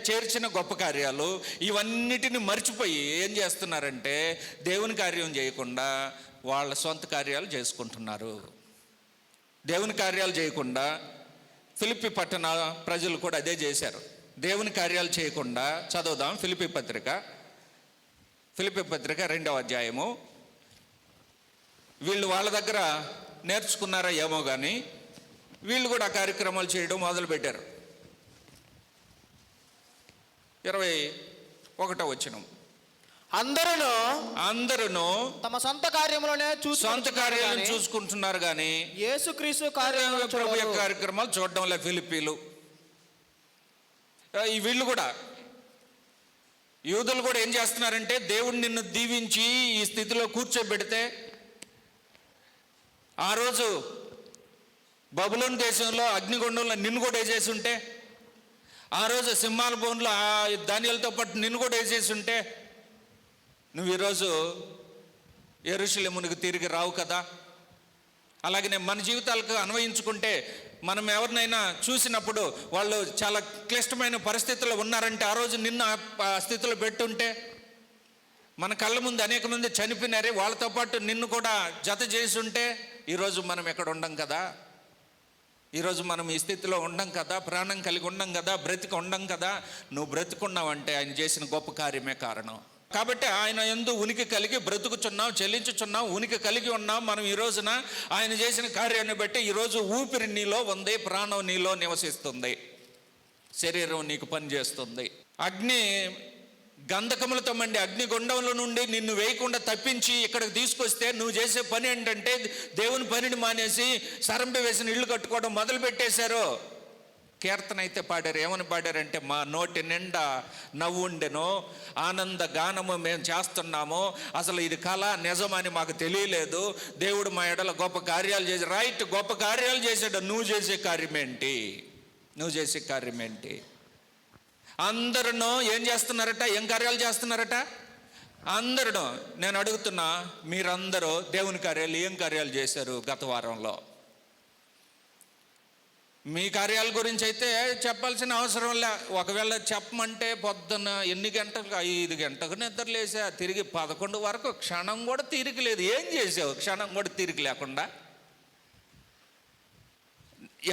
చేర్చిన గొప్ప కార్యాలు, ఇవన్నిటిని మర్చిపోయి ఏం చేస్తున్నారంటే దేవుని కార్యం చేయకుండా వాళ్ళ సొంత కార్యాలు చేసుకుంటున్నారు. దేవుని కార్యాలు చేయకుండా ఫిలిప్పి పట్టణ ప్రజలు కూడా అదే చేశారు. దేవుని కార్యాలు చేయకుండా చదువుదాం. ఫిలిప్పి పత్రిక 2వ అధ్యాయము. వీళ్ళు వాళ్ళ దగ్గర నేర్చుకున్నారా ఏమో కానీ వీళ్ళు కూడా కార్యక్రమాలు చేయడం మొదలుపెట్టారు. 21వ వచనం. అందరూ తమ సొంత కార్యములోనే చూసుకుంటున్నారు కానీ యేసుక్రీస్తు ప్రభు యొక్క కార్యక్రమాలు చూడడం లే ఫిలిప్పీలు. ఈ వీళ్ళు కూడా యూదులు కూడా ఏం చేస్తున్నారంటే దేవుడు నిన్ను దీవించి ఈ స్థితిలో కూర్చోబెడితే, ఆ రోజు బబులోను దేశంలో అగ్నిగుండంలో నిన్ను కూడా వేసేసి ఉంటే, ఆ రోజు సింహాల బోన్లో దానియాలతో పాటు నిన్ను కూడా వేసేసి ఉంటే నువ్వు ఈరోజు యెరూషలేమునికి తిరిగి రావు కదా. అలాగనే మన జీవితాలకు అన్వయించుకుంటే మనం ఎవరినైనా చూసినప్పుడు వాళ్ళు చాలా క్లిష్టమైన పరిస్థితుల్లో ఉన్నారంటే ఆ రోజు నిన్ను ఆ స్థితిలో పెట్టుంటే, మన కళ్ళ ముందు అనేక మంది చనిపోయినారే, వాళ్ళతో పాటు నిన్ను కూడా జత చేసి ఉంటే ఈరోజు మనం ఎక్కడ ఉండం కదా. ఈరోజు మనం ఈ స్థితిలో ఉండం కదా, ప్రాణం కలిగి ఉండం కదా, బ్రతికి ఉండం కదా. నువ్వు బ్రతుకున్నావంటే ఆయన చేసిన గొప్ప కార్యమే కారణం. కాబట్టి ఆయన యందు ఉనికి కలిగి బ్రతుకుచున్నాం, చెల్లించుచున్నాం, ఉనికి కలిగి ఉన్నాం. మనం ఈ రోజున ఆయన చేసిన కార్యాన్ని బట్టి ఈరోజు ఊపిరి నీలో ఉంది, ప్రాణం నీలో నివసిస్తుంది, శరీరం నీకు పనిచేస్తుంది. అగ్ని గంధకములతో మండి అగ్నిగుండంలో నుండి నిన్ను వేయకుండా తప్పించి ఇక్కడికి తీసుకొస్తే నువ్వు చేసే పని ఏంటంటే దేవుని పనిని మానేసి సరంబి వేసిన ఇల్లు కట్టుకోవడం మొదలు పెట్టేశారు. కీర్తన అయితే పాడారు. ఏమని పాడారంటే, మా నోటి నిండా నవ్వు ఉండెను, ఆనంద గానము మేము చేస్తున్నాము, అసలు ఇది కళ నిజమని మాకు తెలియలేదు, దేవుడు మా ఎడల గొప్ప కార్యాలు చేసి. రైట్, గొప్ప కార్యాలు చేశాడు. నువ్వు చేసే కార్యం ఏంటి? అందరూ ఏం చేస్తున్నారట? ఏం కార్యాలు చేస్తున్నారట? అందరూ. నేను అడుగుతున్నా, మీరందరూ దేవుని కార్యాలు ఏం కార్యాలు చేశారు గత వారంలో? మీ కార్యాల గురించి అయితే చెప్పాల్సిన అవసరం లే. ఒకవేళ చెప్పమంటే పొద్దున్న ఎన్ని గంటలకు? 5 గంటలకు నిద్రలేసా, తిరిగి 11 వరకు క్షణం కూడా తీరిక లేదు. ఏం చేసావు? క్షణం కూడా తీరిక లేకుండా.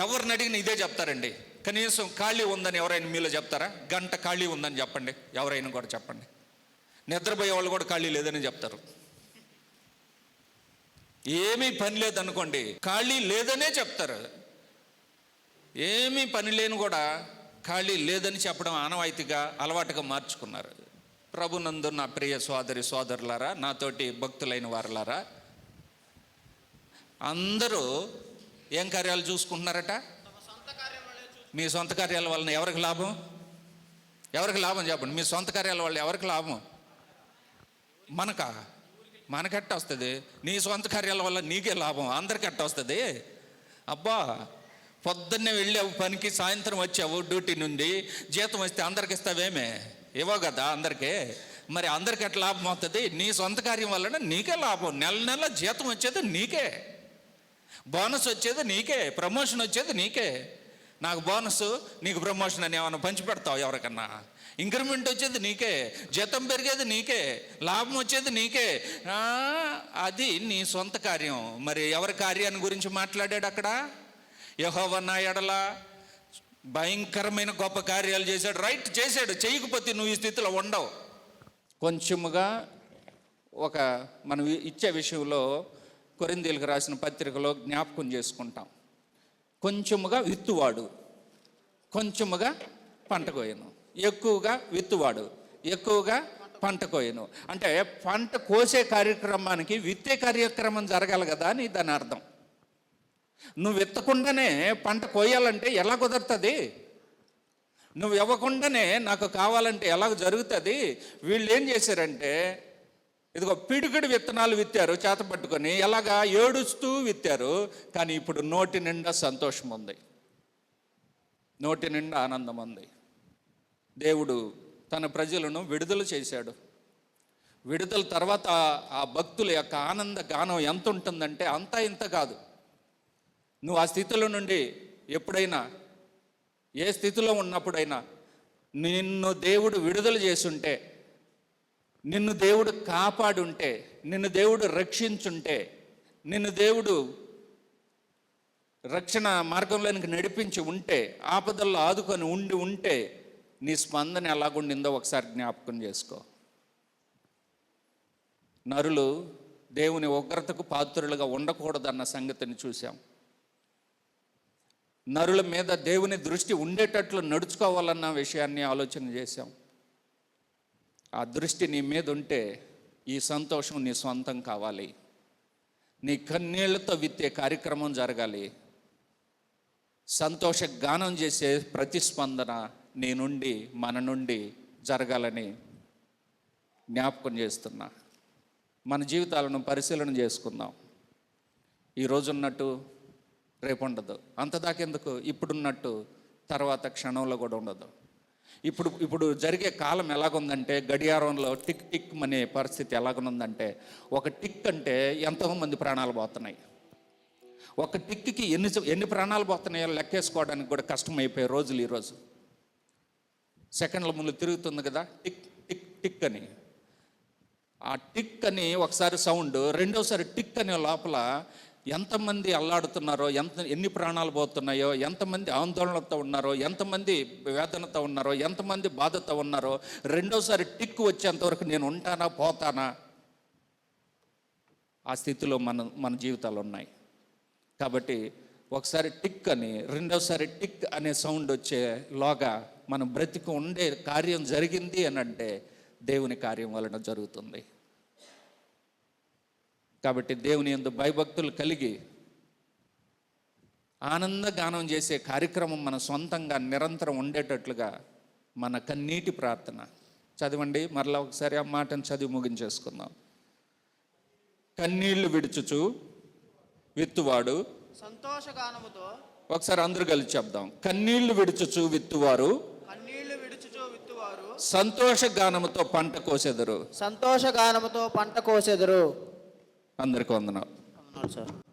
ఎవరిని అడిగిన ఇదే చెప్తారండి. కనీసం ఖాళీ ఉందని ఎవరైనా మీలో చెప్తారా? గంట ఖాళీ ఉందని చెప్పండి, ఎవరైనా కూడా చెప్పండి. నిద్రపోయే వాళ్ళు కూడా ఖాళీ లేదని చెప్తారు. ఏమీ పని లేదనుకోండి, ఖాళీ లేదనే చెప్తారు. ఏమీ పని లేని కూడా ఖాళీ లేదని చెప్పడం ఆనవాయితీగా, అలవాటుగా మార్చుకున్నారు. ప్రభునందు నా ప్రియ సోదరులారా, నాతోటి భక్తులైన వారులారా, అందరూ ఏం కార్యాలు చూసుకుంటున్నారట? మీ సొంత కార్యాల వలన ఎవరికి లాభం? చెప్పండి. మీ సొంత కార్యాల వల్ల ఎవరికి లాభం? మనకెట్ట వస్తుంది? నీ సొంత కార్యాల వల్ల నీకే లాభం, అందరికెట్ట వస్తుంది? అబ్బా, పొద్దున్నే వెళ్ళావు పనికి, సాయంత్రం వచ్చావు డ్యూటీ నుండి, జీతం వస్తే అందరికి ఇస్తావేమే? ఇవ్వవు కదా అందరికీ. మరి అందరికి ఎట్లా లాభం అవుతుంది? నీ సొంత కార్యం వలన నీకే లాభం. నెల జీతం వచ్చేది నీకే, బోనస్ వచ్చేది నీకే, ప్రమోషన్ వచ్చేది నీకే. నాకు బోనస్, నీకు ప్రమోషన్ అని ఏమైనా పంచిపెడతావు ఎవరికన్నా? ఇంక్రిమెంట్ వచ్చేది నీకే, జీతం పెరిగేది నీకే, లాభం వచ్చేది నీకే. అది నీ సొంత కార్యం. మరి ఎవరి కార్యాన్ని గురించి మాట్లాడాడు అక్కడ? యెహోవా నా ఎడల భయంకరమైన గొప్ప కార్యాలు చేశాడు. రైట్, చేశాడు. చేయకపోతే నువ్వు ఈ స్థితిలో ఉండవు. కొంచెముగా మనం ఇచ్చే విషయంలో కొరింథీయులకు రాసిన పత్రికలో జ్ఞాపకం చేసుకుంటాం. కొంచెముగా విత్తువాడు, కొంచెముగా పంట కోయను. ఎక్కువగా విత్తువాడు, ఎక్కువగా పంట కోయను. అంటే పంట కోసే కార్యక్రమానికి విత్తే కార్యక్రమం జరగాలి కదా అని దాని అర్థం. నువ్వు విత్తకుండానే పంట కోయాలంటే ఎలా కుదురుతుంది? నువ్వు ఇవ్వకుండానే నాకు కావాలంటే ఎలా జరుగుతుంది? వీళ్ళు ఏం చేశారంటే, ఇదిగో పిడికిడి విత్తనాలు విత్తారు చేత పట్టుకొని, ఎలాగా ఏడుస్తూ విత్తారు. కానీ ఇప్పుడు నోటి నిండా సంతోషం ఉంది, నోటి నిండా ఆనందం ఉంది. దేవుడు తన ప్రజలను విడుదల చేశాడు. విడుదల తర్వాత ఆ భక్తుల యొక్క ఆనంద గానం ఎంత ఉంటుందంటే అంతా ఇంత కాదు. నువ్వు ఆ స్థితిలో నుండి ఎప్పుడైనా, ఏ స్థితిలో ఉన్నప్పుడైనా నిన్ను దేవుడు విడుదల చేసుంటే, నిన్ను దేవుడు కాపాడుంటే, నిన్ను దేవుడు రక్షించుంటే, నిన్ను దేవుడు రక్షణ మార్గంలోనికి నడిపించి ఉంటే, ఆపదల్లో ఆదుకొని ఉంటే, నీ స్పందన ఎలాగుండిందో ఒకసారి జ్ఞాపకం చేసుకో. నరులు దేవుని ఉగ్రతకు పాత్రులుగా ఉండకూడదన్న సంగతిని చూసాం. నరుల మీద దేవుని దృష్టి ఉండేటట్లు నడుచుకోవాలన్న విషయాన్ని ఆలోచన చేశాం. ఆ దృష్టి నీ మీద ఉంటే ఈ సంతోషం నీ సొంతం కావాలి. నీ కన్నీళ్లతో విత్తే కార్యక్రమం జరగాలి. సంతోష గానం చేసే ప్రతిస్పందన నీ నుండి, మన నుండి జరగాలని జ్ఞాపకం చేస్తున్నా. మన జీవితాలను పరిశీలన చేసుకుందాం. ఈరోజు ఉన్నట్టు రేపు ఉండదు, అంతదాకెందుకు? ఇప్పుడున్నట్టు తర్వాత క్షణంలో కూడా ఉండదు. ఇప్పుడు జరిగే కాలం ఎలాగుందంటే, గడియారంలో టిక్ టిక్ అనే పరిస్థితి ఎలాగుందంటే, ఒక టిక్ అంటే ఎంతోమంది ప్రాణాలు పోతున్నాయి. ఒక టిక్కి ఎన్ని ప్రాణాలు పోతున్నాయో లెక్కేసుకోవడానికి కూడా కష్టమైపోయే రోజులు ఈరోజు. సెకండ్ల ముందు తిరుగుతుంది కదా టిక్ టిక్ టిక్ అని. ఆ టిక్ అని ఒకసారి సౌండ్, రెండోసారి టిక్ అనే లోపల ఎంతమంది అల్లాడుతున్నారో, ఎన్ని ప్రాణాలు పోతున్నాయో, ఎంతమంది ఆందోళనతో ఉన్నారో, ఎంతమంది వేదనతో ఉన్నారో, ఎంతమంది బాధతో ఉన్నారో, రెండోసారి టిక్ వచ్చేంతవరకు నేను ఉంటానా పోతానా, ఆ స్థితిలో మన జీవితాలు ఉన్నాయి. కాబట్టి ఒకసారి టిక్ అని, రెండోసారి టిక్ అనే సౌండ్ వచ్చేలోగా మనం బ్రతికి ఉండే కార్యం జరిగింది అని అంటే దేవుని కార్యం వలన జరుగుతుంది. కాబట్టి దేవుని యందు భయభక్తులు కలిగి ఆనందగానం చేసే కార్యక్రమం మన సొంతంగా నిరంతరం ఉండేటట్లుగా మన కన్నీటి ప్రార్థన. చదవండి మరలా ఒకసారి ఆ మాటను చదివి ముగించేసుకుందాం. కన్నీళ్లు విడుచుచు విత్తువాడు, సంతోషగానముతో ఒకసారి అందరూ కలిసి చెప్దాం. కన్నీళ్లు విడుచుచు విత్తువారు కన్నీళ్లు విడుచుచు విత్తువారు సంతోషగానముతో పంట కోసెదరు. సంతోషగానముతో పంట కోసెదరు. అందరికీ వందనాలు. అవును సార్.